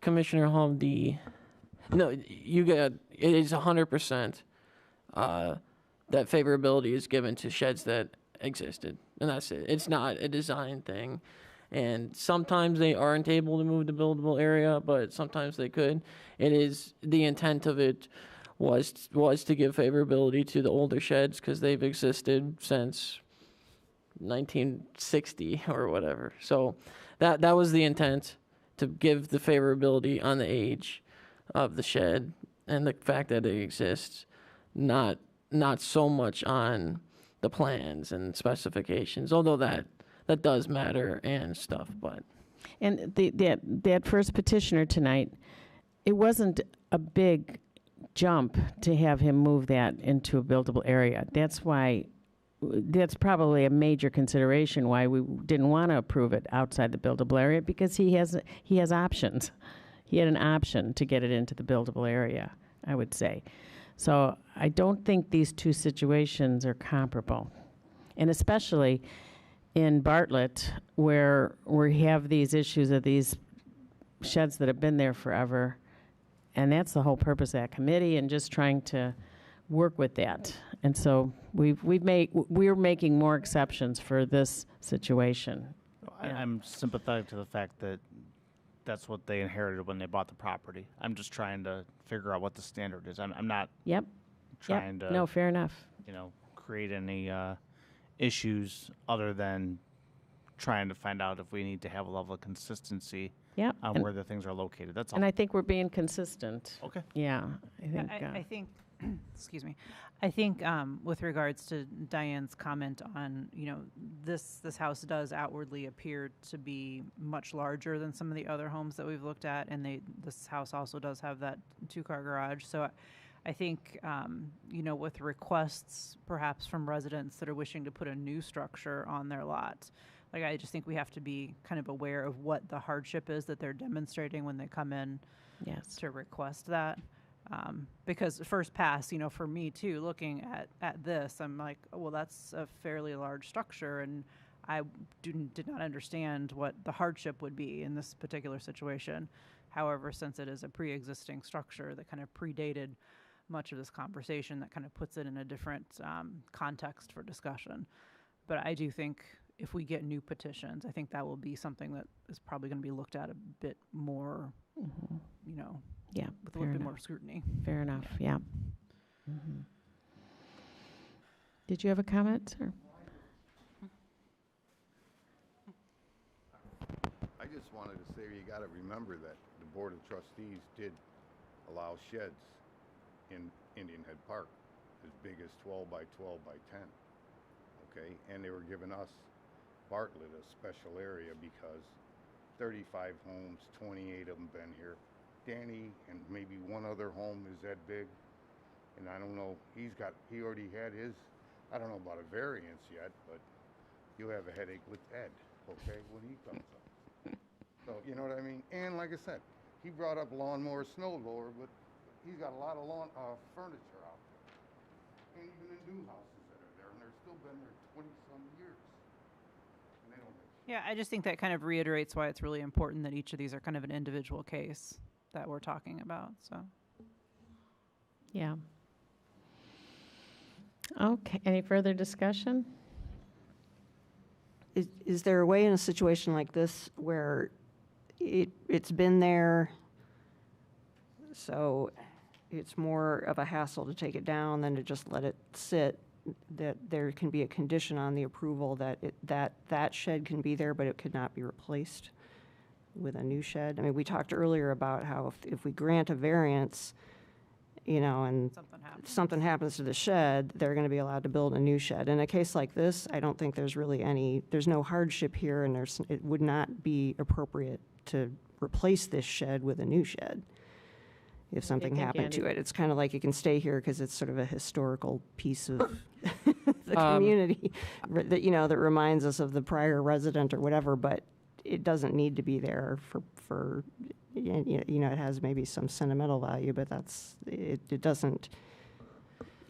Commissioner Holm, it is 100% that favorability is given to sheds that existed, and that's it. It's not a design thing. And sometimes they aren't able to move the buildable area, but sometimes they could. It is the intent of it was to give favorability to the older sheds because they've existed since 1960 or whatever. So that was the intent, to give the favorability on the age of the shed and the fact that it exists, not so much on the plans and specifications, although that does matter and stuff, but. And that first petitioner tonight, it wasn't a big jump to have him move that into a buildable area. That's probably a major consideration why we didn't want to approve it outside the buildable area, because he has options. He had an option to get it into the buildable area, I would say. So I don't think these two situations are comparable. And especially in Bartlett, where we have these issues of these sheds that have been there forever. And that's the whole purpose of that committee, and just trying to work with that. And so we're making more exceptions for this situation. Yeah. I'm sympathetic to the fact that that's what they inherited when they bought the property. I'm just trying to figure out what the standard is. I'm not Yep. trying to, No, fair enough. create any issues other than trying to find out if we need to have a level of consistency Yep. on And- where the things are located. That's all. And I think we're being consistent. Okay. Yeah, I think, excuse me, I think with regards to Diane's comment on, this house does outwardly appear to be much larger than some of the other homes that we've looked at, and this house also does have that 2-car garage. So I think, with requests perhaps from residents that are wishing to put a new structure on their lot, I just think we have to be kind of aware of what the hardship is that they're demonstrating when they come in Yes. to request that. Because first pass, for me too, looking at this, I'm like, oh, well, that's a fairly large structure, and I did not understand what the hardship would be in this particular situation. However, since it is a pre-existing structure that kind of predated much of this conversation, that kind of puts it in a different context for discussion. But I do think if we get new petitions, I think that will be something that is probably going to be looked at a bit more, Yeah. with a fair little bit enough. more scrutiny. Fair enough, yeah. Mhm. Did you have a comment, sir? I just wanted to say, you gotta remember that the Board of Trustees did allow sheds in Indian Head Park as big as 12 by 12 by 10. Okay, and they were giving us, Bartlett, a special area because 35 homes, 28 of them been here. Danny and maybe one other home is that big, and I don't know, he already had his, I don't know about a variance yet, but you'll have a headache with Ed, okay, when he comes up. So, you know what I mean? And like I said, he brought up lawnmower, snow blower, but he's got a lot of furniture out there. And even the new houses that are there, and they're still been there 20-some years. And they don't make Yeah, I just think that kind of reiterates why it's really important that each of these are kind of an individual case that we're talking about, so. Yeah. Okay, any further discussion? Is there a way in a situation like this where it's been there, so it's more of a hassle to take it down than to just let it sit, that there can be a condition on the approval that that shed can be there, but it could not be replaced with a new shed? I mean, we talked earlier about how if we grant a variance, and something happens to the shed, they're going to be allowed to build a new shed. In a case like this, I don't think there's really there's no hardship here, and it would not be appropriate to replace this shed with a new shed if something happened to it. It's kind of like it can stay here because it's sort of a historical piece of the community that reminds us of the prior resident or whatever, but it doesn't need to be there for it has maybe some sentimental value, but it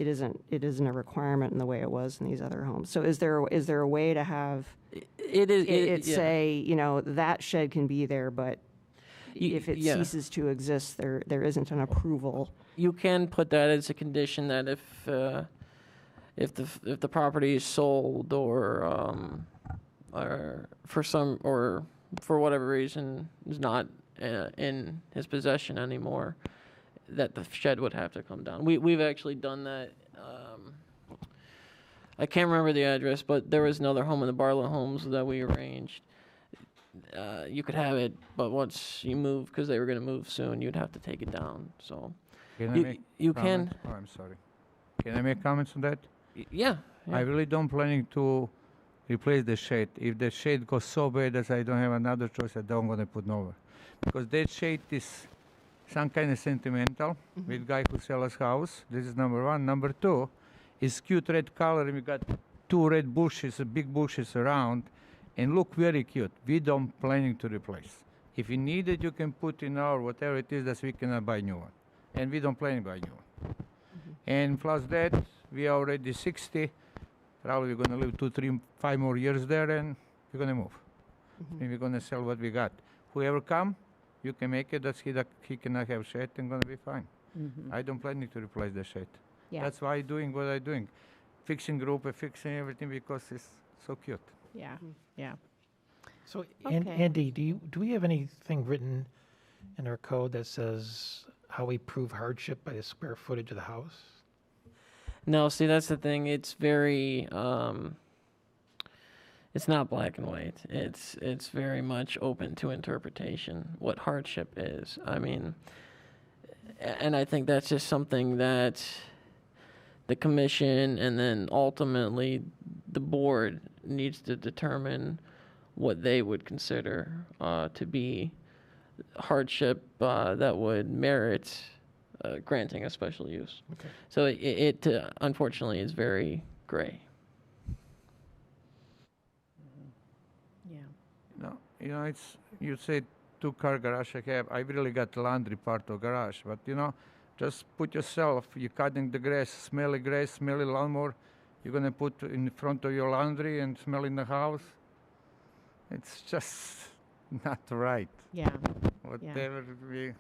isn't a requirement in the way it was in these other homes. So is there a way to have it say, that shed can be there, but if it ceases to exist, there isn't an approval? You can put that as a condition that if the property is sold or for whatever reason is not in his possession anymore, that the shed would have to come down. We've actually done that. I can't remember the address, but there was another home in the Bartlett homes that we arranged. You could have it, but once you move, because they were going to move soon, you'd have to take it down. So you can. Oh, I'm sorry. Can I make comments on that? Yeah. I really don't planning to replace the shade. If the shade goes so bad that I don't have another choice, I don't want to put over. Because that shade is some kind of sentimental with guy who sell us house. This is number one. Number two is cute red color. We got 2 red bushes, big bushes around, and look very cute. We don't planning to replace. If you need it, you can put in our whatever it is that we cannot buy new one. And we don't plan to buy new one. And plus that, we are already 60. Probably we're going to live 2, 3, 5 more years there, and we're going to move. And we're going to sell what we got. Whoever come, you can make it that he cannot have shed and going to be fine. I don't plan to replace the shed. Yeah. That's why I'm doing what I'm doing. Fixing group and fixing everything because it's so cute. Yeah, yeah. So, Okay. Andy, do we have anything written in our code that says how we prove hardship by the square footage of the house? No, see, that's the thing. It's very, it's not black and white. It's very much open to interpretation, what hardship is. I mean, and I think that's just something that the commission and then ultimately the board needs to determine what they would consider to be hardship that would merit granting a special use. Okay. So it unfortunately is very gray. Yeah. No, it's you say 2-car garage I have. I really got laundry part of garage, but just put yourself. You're cutting the grass, smelly lawnmower. You're gonna put in front of your laundry and smell in the house. It's just not right. Yeah, Whatever we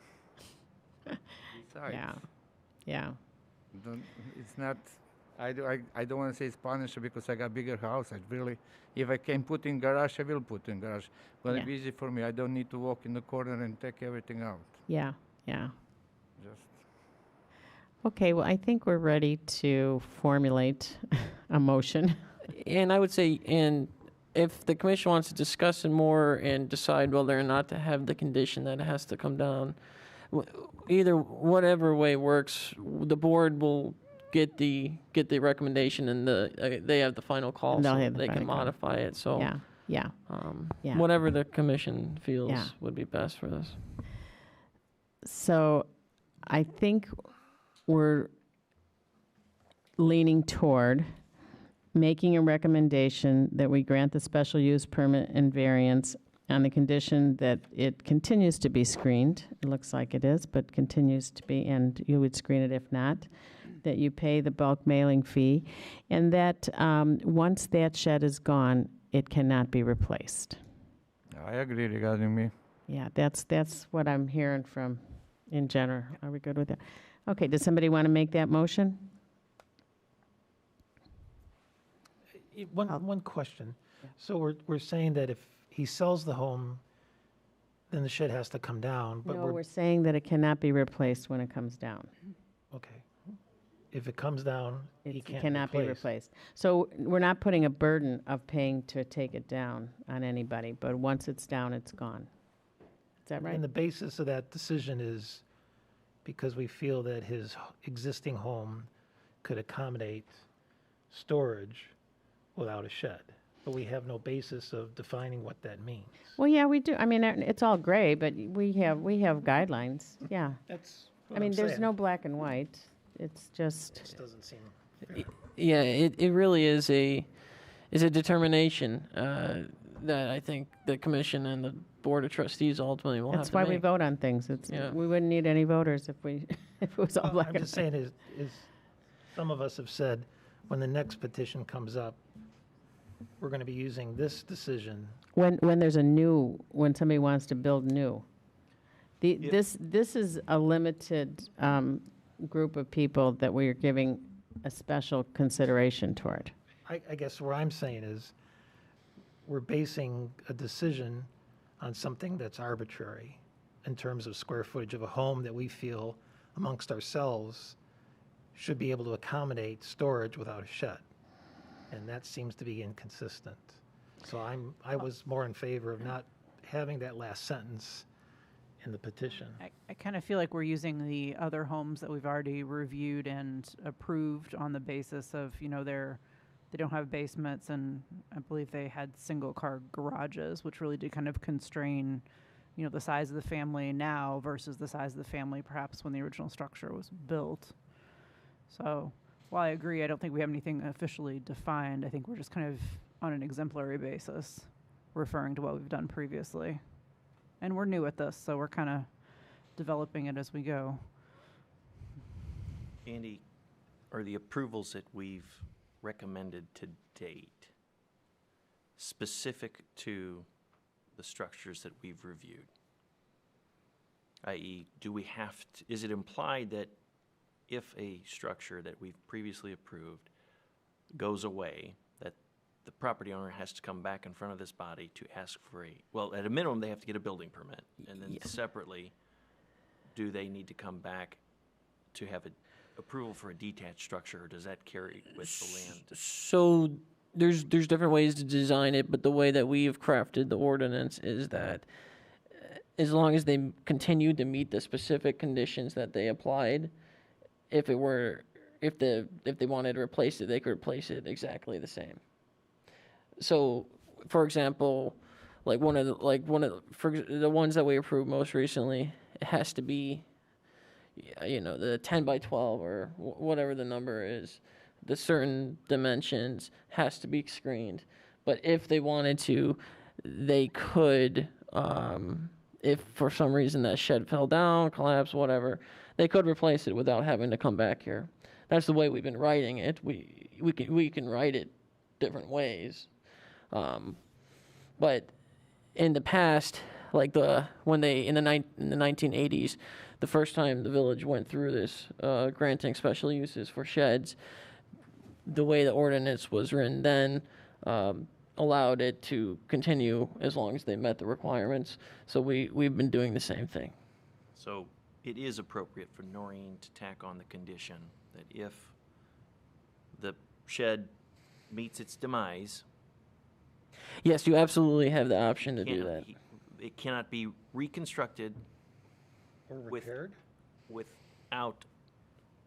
decide. yeah. It's not. I don't want to say it's punishment because I got bigger house. If I can put in garage, I will put in garage. But it's easy for me. I don't need to walk in the corner and take everything out. Yeah. Just. Okay, well, I think we're ready to formulate a motion. And I would say, and if the commission wants to discuss it more and decide whether or not to have the condition that it has to come down, either whatever way works, the board will get the recommendation and they have the final call, They'll so have the they can final call. modify it. So Yeah. whatever the commission feels Yeah. would be best for this. So I think we're leaning toward making a recommendation that we grant the special use permit and variance on the condition that it continues to be screened. It looks like it is, but continues to be, and you would screen it if not, that you pay the bulk mailing fee, and that once that shed is gone, it cannot be replaced. I agree regarding me. Yeah, that's what I'm hearing from, in general. Are we good with that? Okay, does somebody want to make that motion? One question. So we're saying that if he sells the home, then the shed has to come down, but No, we're saying that it cannot be replaced when it comes down. okay. If it comes down, he It can't cannot be replace. replaced. So we're not putting a burden of paying to take it down on anybody, but once it's down, it's gone. Is that right? And the basis of that decision is because we feel that his existing home could accommodate storage without a shed. But we have no basis of defining what that means. Well, yeah, we do. I mean, it's all gray, but we have guidelines, yeah. That's I mean, there's no black and white. It's just, Just doesn't seem fair. Yeah, it really is a determination that I think the commission and the board of trustees ultimately will have that's to why make. we vote on things. Yeah. We wouldn't need any voters if it was all Well, black I'm and just white. saying is some of us have said, when the next petition comes up, we're going to be using this decision. When when somebody wants to build new. This is a limited group of people that we are giving a special consideration toward. I guess what I'm saying is, we're basing a decision on something that's arbitrary in terms of square footage of a home that we feel amongst ourselves should be able to accommodate storage without a shed. And that seems to be inconsistent. So I was more in favor of not having that last sentence in the petition. I kind of feel like we're using the other homes that we've already reviewed and approved on the basis of, they don't have basements, and I believe they had single-car garages, which really did kind of constrain, the size of the family now versus the size of the family perhaps when the original structure was built. So while I agree, I don't think we have anything officially defined. I think we're just kind of on an exemplary basis referring to what we've done previously And we're new at this, so we're kind of developing it as we go. Andy, are the approvals that we've recommended to date specific to the structures that we've reviewed? I.e., do we have to, is it implied that if a structure that we've previously approved goes away, that the property owner has to come back in front of this body to ask for well, at a minimum, they have to get a building permit. And then separately, do they need to come back to have approval for a detached structure, or does that carry with the land? So there's different ways to design it, but the way that we've crafted the ordinance is that as long as they continue to meet the specific conditions that they applied, if they wanted to replace it, they could replace it exactly the same. So, for example, for the ones that we approved most recently, it has to be, the 10 by 12 or whatever the number is, the certain dimensions has to be screened. But if they wanted to, they could, if for some reason that shed fell down, collapsed, whatever, they could replace it without having to come back here. That's the way we've been writing it. We can write it different ways. But in the past, like in the 1980s, the first time the village went through this, granting special uses for sheds, the way the ordinance was written then allowed it to continue as long as they met the requirements. So we've been doing the same thing. So it is appropriate for Noreen to tack on the condition that if the shed meets its demise, Yes, you absolutely have the option to do that. it cannot be reconstructed Or repaired? without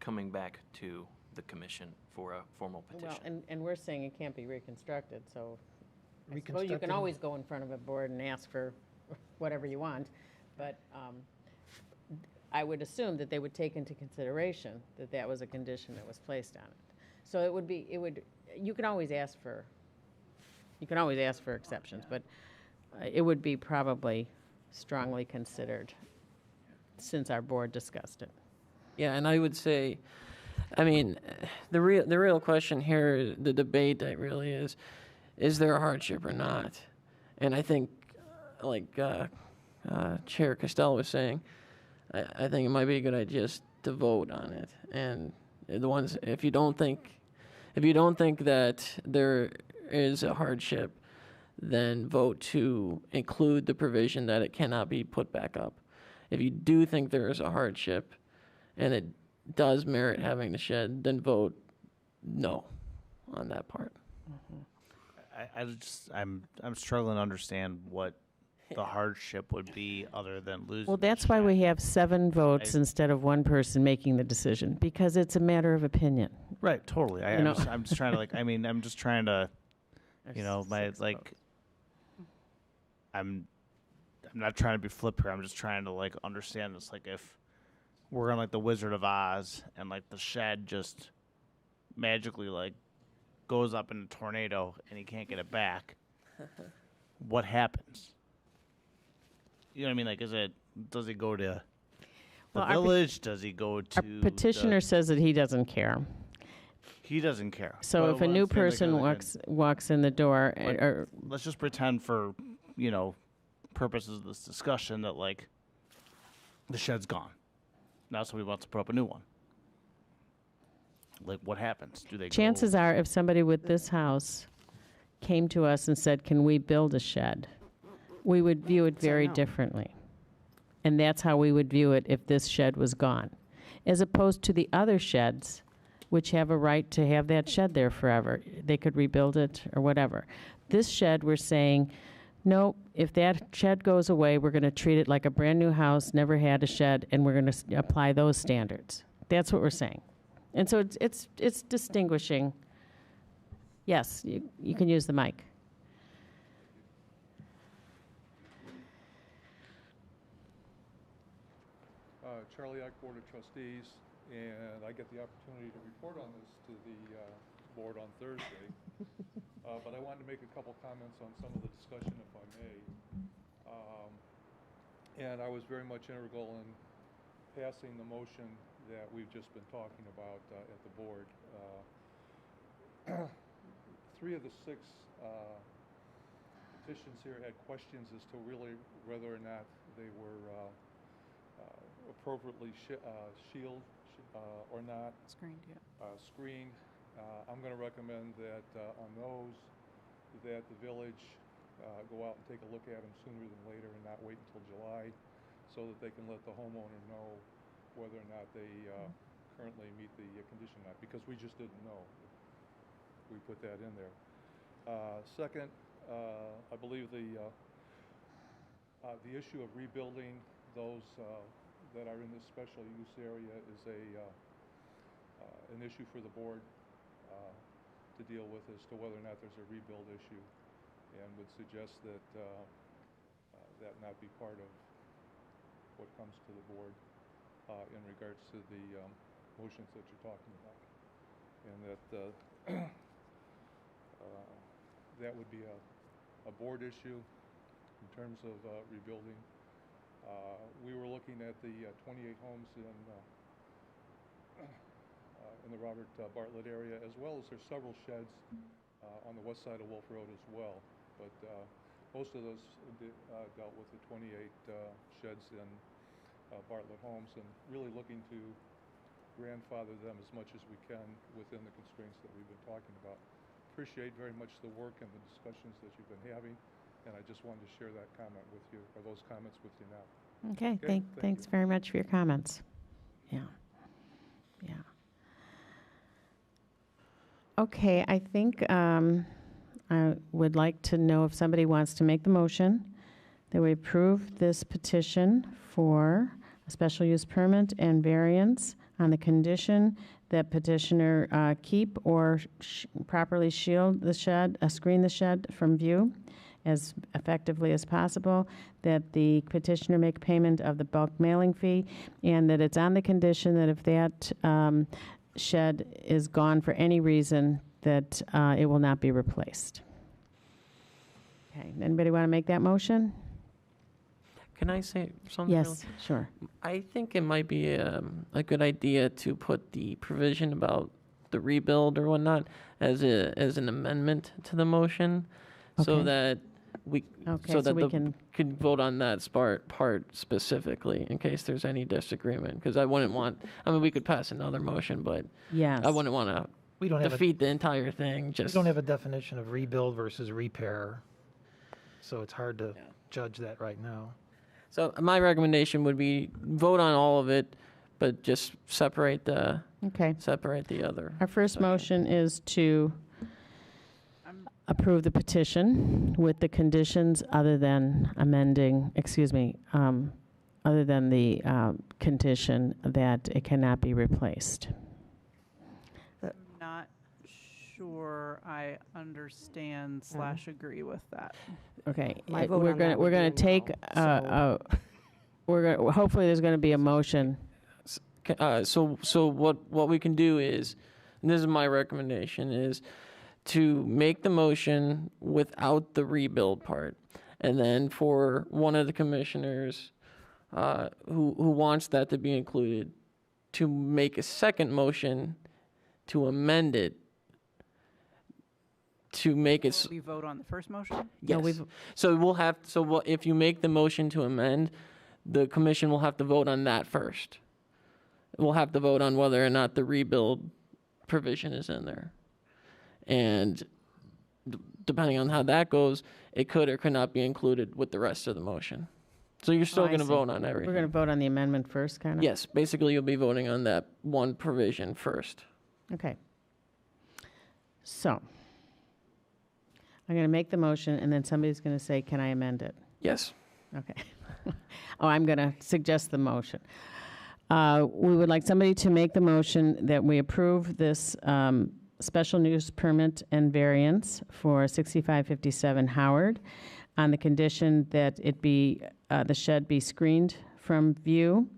coming back to the commission for a formal petition. Well, and we're saying it can't be reconstructed, so I suppose you can Reconstructed? always go in front of a board and ask for whatever you want, but I would assume that they would take into consideration that that was a condition that was placed on it. So you can always ask for exceptions, but it would be probably strongly considered since our board discussed it. Yeah, and I would say, I mean, the real question here, the debate that really is there a hardship or not? And I think, like Chair Costello was saying, I think it might be a good idea just to vote on it. And the ones, if you don't think that there is a hardship, then vote to include the provision that it cannot be put back up. If you do think there is a hardship and it does merit having the shed, then vote no on that part. I'm struggling to understand what the hardship would be other than losing. Well, the that's why we shed. have 7 votes instead of one person making the decision, because it's a matter of opinion. Right, totally. You know. I'm just trying to I'm just trying to, I'm not trying to be flip here. I'm just trying to understand this. Like if we're on the Wizard of Oz and the shed just magically goes up in a tornado and he can't get it back, what happens? You know what I mean? Does he go to the village? Does he go to Our petitioner says that he doesn't care. He doesn't care. So Well, if a new let's say they person go walks in the door, Like, or let's just pretend for, purposes of this discussion that the shed's gone. Now somebody wants to put up a new one. What happens? Do they chances are, if somebody with this house came to us and said, "Can we build a shed?" we would view it very no. differently. And that's how we would view it if this shed was gone. As opposed to the other sheds, which have a right to have that shed there forever. They could rebuild it or whatever. This shed, we're saying, no, if that shed goes away, we're going to treat it like a brand-new house, never had a shed, and we're going to apply those standards. That's what we're saying. And so it's distinguishing. Yes, you can use the mic. Charlie Ike, Board of Trustees, and I get the opportunity to report on this to the board on Thursday. But I wanted to make a couple comments on some of the discussion, if I may. And I was very much integral in passing the motion that we've just been talking about at the board. 3 of the 6 petitions here had questions as to really whether or not they were appropriately shielded or not. Screened, yeah. Screened. I'm going to recommend that on those, that the village go out and take a look at them sooner than later and not wait until July, so that they can let the homeowner know whether or not they currently meet the condition or not, because we just didn't know. We put that in there. Second, I believe the issue of rebuilding those that are in this special use area is an issue for the board to deal with as to whether or not there's a rebuild issue, and would suggest that that not be part of what comes to the board in regards to the motions that you're talking about, and that that would be a board issue in terms of rebuilding. We were looking at the 28 homes in the Robert Bartlett area, as well as there's several sheds on the west side of Wolf Road as well. But most of those dealt with the 28 sheds in Bartlett homes, and really looking to grandfather them as much as we can within the constraints that we've been talking about. Appreciate very much the work and the discussions that you've been having, and I just wanted to share that comment with you, or those comments with you now. Okay, Okay, thanks you. very much for your comments. Yeah. Yeah. Okay, I think I would like to know if somebody wants to make the motion that we approve this petition for a special use permit and variance on the condition that petitioner keep or properly shield the shed, screen the shed from view as effectively as possible, that the petitioner make payment of the bulk mailing fee, and that it's on the condition that if that shed is gone for any reason, that it will not be replaced. Okay, anybody want to make that motion? Can I say something? Yes, sure. I think it might be a good idea to put the provision about the rebuild or whatnot as an amendment to the motion, so Okay. that we Okay, so so that we the can- vote on that part specifically in case there's any disagreement. Because I wouldn't want. I mean, we could pass another motion, but Yes. I wouldn't want to We don't have defeat the entire thing. we Just don't have a definition of rebuild versus repair, so it's hard to judge that right now. So my recommendation would be vote on all of it, but just separate the Okay. other. Our first motion is to approve the petition with the conditions other than amending, other than the condition that it cannot be replaced. I'm not sure I understand / agree with that. Okay, My vote on that we're would gonna be a take, no, hopefully there's gonna be a motion. So what we can do is, and this is my recommendation, is to make the motion without the rebuild part, and then for one of the commissioners who wants that to be included, to make a second motion to amend it to make it. We vote on the first motion? Yes. So we'll have. So if you make the motion to amend, the commission will have to vote on that first. We'll have to vote on whether or not the rebuild provision is in there. And depending on how that goes, it could or could not be included with the rest of the motion. So you're still I going to see. vote on everything. We're gonna vote on the amendment first, kind of? Yes, basically you'll be voting on that one provision first. Okay. So, I'm gonna make the motion, and then somebody's gonna say, can I amend it? Yes. Okay. Oh, I'm gonna suggest the motion. We would like somebody to make the motion that we approve this special use permit and variance for 6557 Howard on the condition that it be, the shed be screened from view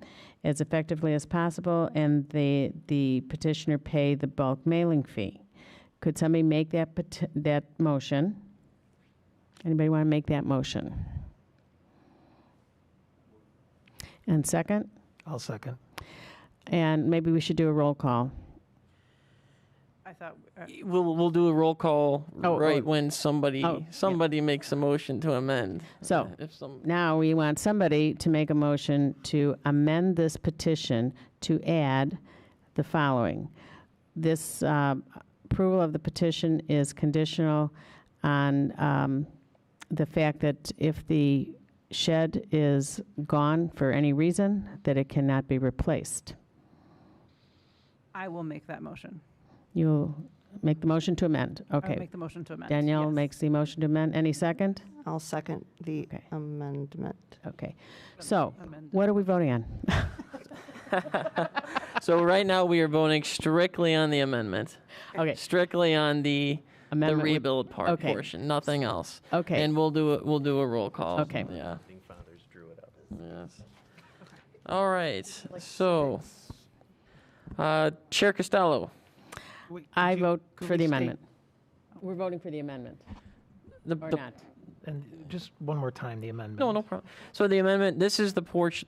as effectively as possible, and the petitioner pay the bulk mailing fee. Could somebody make that motion? Anybody want to make that motion? And second? I'll second. And maybe we should do a roll call. I thought, We'll do a roll call Oh, right oh. when somebody Oh, yeah. makes a motion to amend. So, if some now we want somebody to make a motion to amend this petition to add the following. This approval of the petition is conditional on the fact that if the shed is gone for any reason, that it cannot be replaced. I will make that motion. You'll make the motion to amend. I'll Okay. make the motion to amend. Danielle yes. makes the motion to amend. Any second? I'll second the Okay. amendment. Okay. So, Amend. what are we voting on? So right now we are voting strictly on the amendment, Okay. strictly on the Amendment with- rebuild part okay. portion, nothing else. Okay. And we'll do a roll call. Okay. Yeah. Founding fathers drew it up. Yes. All right. So, Chair Costello, I vote could for we the state- amendment. We're voting for the amendment, or not? And just one more time, the amendment. No problem. So the amendment, this is the part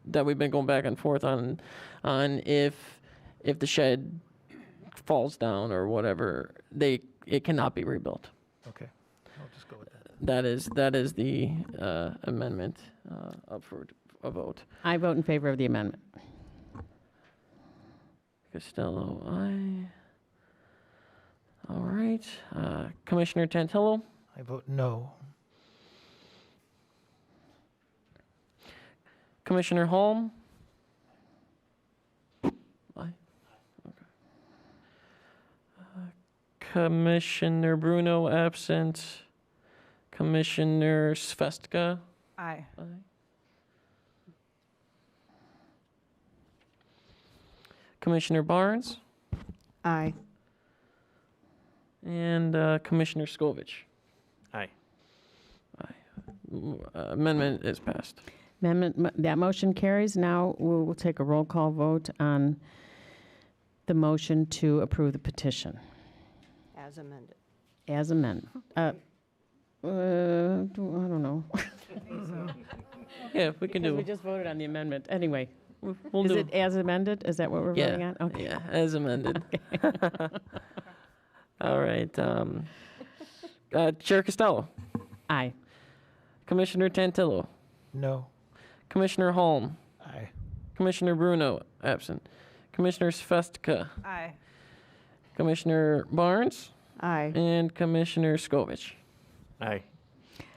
that we've been going back and forth on if the shed falls down or whatever, it cannot be rebuilt. Okay, I'll just go with that. That is the amendment up for a vote. I vote in favor of the amendment. Costello, aye. All right. Commissioner Tantillo, I vote no. Commissioner Holm. Aye. Okay. Commissioner Bruno absent. Commissioner Svestka. Aye. Aye. Commissioner Barnes Aye. and Commissioner Skovich. Aye. Amendment is passed. That motion carries. Now we'll take a roll call vote on the motion to approve the petition As amended. as amended. I don't know. Yeah, we can Because we do. just voted on the amendment. Anyway, We'll is do. it as amended? Is that what we're voting Yeah. on? Okay. Yeah, as amended. All right. Chair Costello, Aye. Commissioner Tantillo, No. Commissioner Holm, Aye. Commissioner Bruno absent, Commissioner Svestka, Aye. Commissioner Barnes, Aye. and Commissioner Skovich. Aye.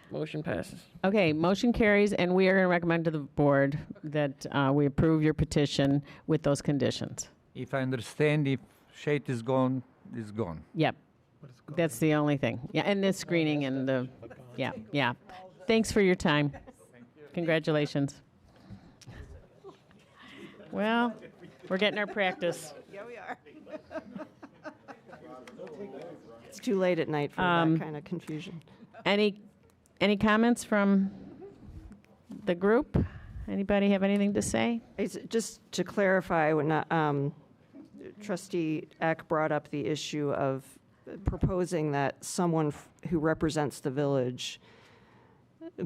Motion passes. Okay, motion carries, and we are going to recommend to the board that we approve your petition with those conditions. If I understand, if shade is gone, it's gone. Yep. That's the only thing. Yeah, and the screening and the, yeah. Thanks for your time. Congratulations. Well, we're getting our practice. Yeah, we are. It's too late at night for that kind of confusion. Any comments from the group? Anybody have anything to say? Just to clarify, when Trustee Eck brought up the issue of proposing that someone who represents the village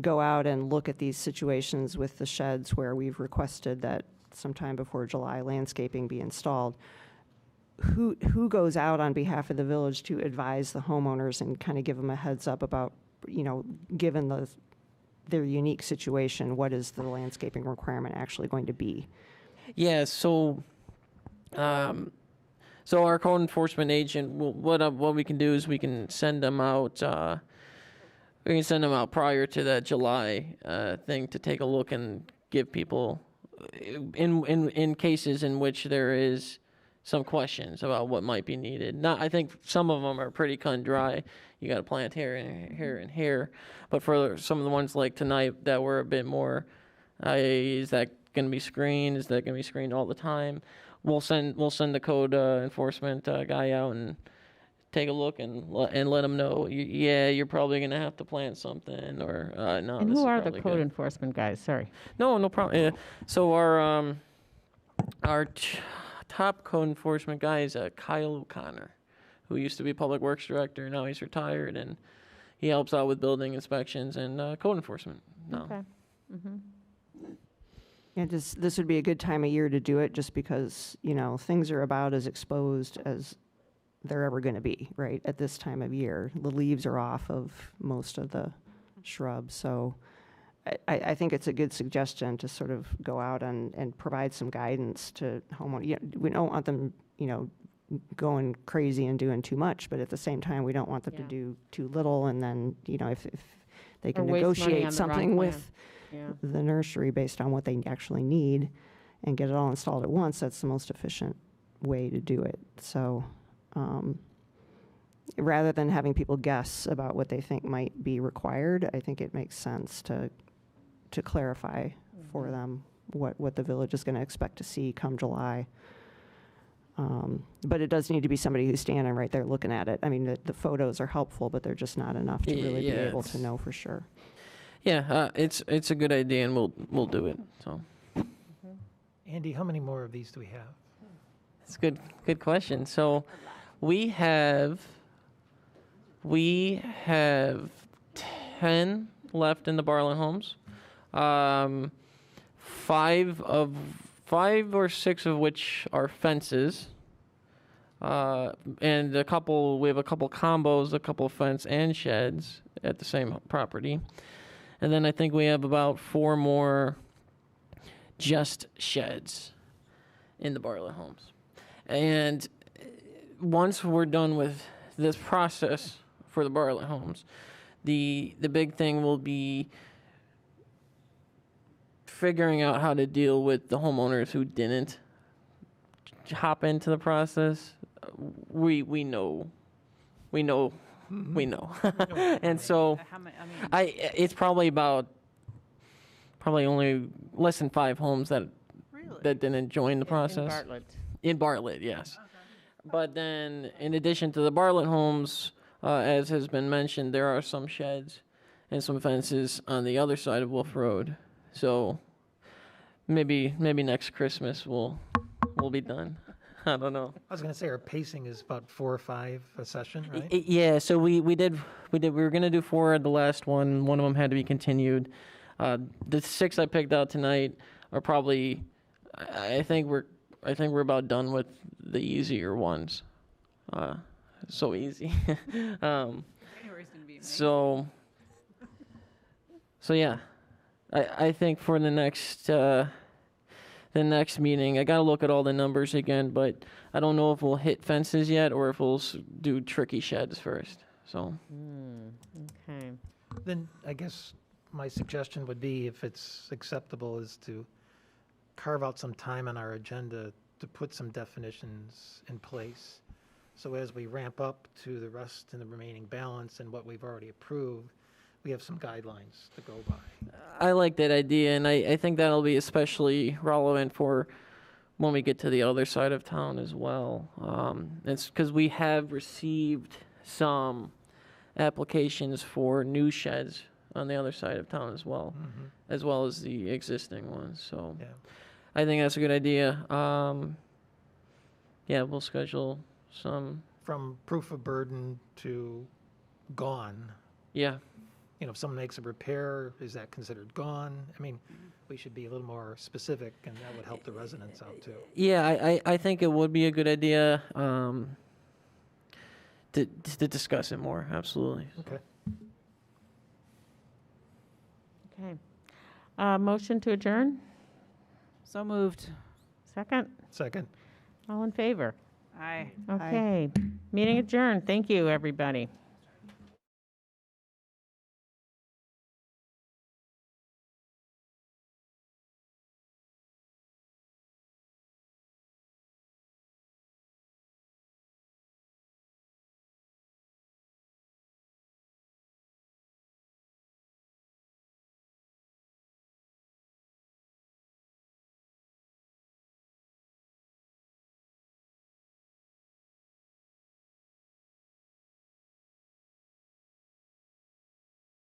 go out and look at these situations with the sheds where we've requested that sometime before July landscaping be installed. Who goes out on behalf of the village to advise the homeowners and kind of give them a heads up about, given their unique situation, what is the landscaping requirement actually going to be? Yeah, so our code enforcement agent, what we can do is we can send them out. We can send them out prior to that July thing to take a look and give people, in cases in which there is some questions about what might be needed. I think some of them are pretty cut and dry. You got to plant here and here and here. But for some of the ones like tonight that were a bit more, is that going to be screened? Is that going to be screened all the time? We'll send the code enforcement guy out and take a look and let them know. You're probably going to have to plant something, or no. And this who is are the probably code good. enforcement guys? Sorry. No problem. Yeah. So our top code enforcement guy is Kyle O'Connor, who used to be public works director. Now he's retired, and he helps out with building inspections and code enforcement. No. Okay. Yeah, this would be a good time of year to do it, just because, things are about as exposed as they're ever going to be, right, at this time of year. The leaves are off of most of the shrubs, so I think it's a good suggestion to sort of go out and provide some guidance to homeowners. We don't want them, going crazy and doing too much, but at the same time, we don't want them to do too little, and then, if they can Or waste money on negotiate the wrong something plan. with Yeah. the nursery based on what they actually need and get it all installed at once, that's the most efficient way to do it. So rather than having people guess about what they think might be required, I think it makes sense to clarify for them what the village is going to expect to see come July. But it does need to be somebody who's standing right there looking at it. I mean, the photos are helpful, but they're just not enough to really be able to know for sure. Yeah, it's a good idea, and we'll do it. So Andy, how many more of these do we have? it's a good question. So we have 10 left in the Bartlett homes. 5 or 6 of which are fences. And we have a couple combos, a couple fence and sheds at the same property. And then I think we have about 4 more just sheds in the Bartlett homes. And once we're done with this process for the Bartlett homes, the big thing will be figuring out how to deal with the homeowners who didn't hop into the process. We know. And so it's probably only less than 5 homes that didn't join the process. In Bartlett, yes. But then, in addition to the Bartlett homes, as has been mentioned, there are some sheds and some fences on the other side of Wolf Road. So maybe next Christmas we'll be done. I don't know. I was going to say our pacing is about 4 or 5 a session, right? Yeah, so we were going to do 4 at the last one. One of them had to be continued. The 6 I picked out tonight are probably, I think we're about done with the easier ones. So easy. So yeah, I think for the next meeting, I got to look at all the numbers again, but I don't know if we'll hit fences yet or if we'll do tricky sheds first. So. Okay. Then I guess my suggestion would be, if it's acceptable, is to carve out some time on our agenda to put some definitions in place. So as we ramp up to the rest and the remaining balance and what we've already approved, we have some guidelines to go by. I like that idea, and I think that'll be especially relevant for when we get to the other side of town as well. It's because we have received some applications for new sheds on the other side of town as well, as well as the existing ones. So I think that's a good idea. Yeah, we'll schedule some. From proof of burden to gone. Yeah. If someone makes a repair, is that considered gone? I mean, we should be a little more specific, and that would help the residents out too. Yeah, I think it would be a good idea to discuss it more. Absolutely. Okay. Okay. Motion to adjourn? So moved. Second? Second. All in favor? Aye. Okay. Meeting adjourned. Thank you, everybody.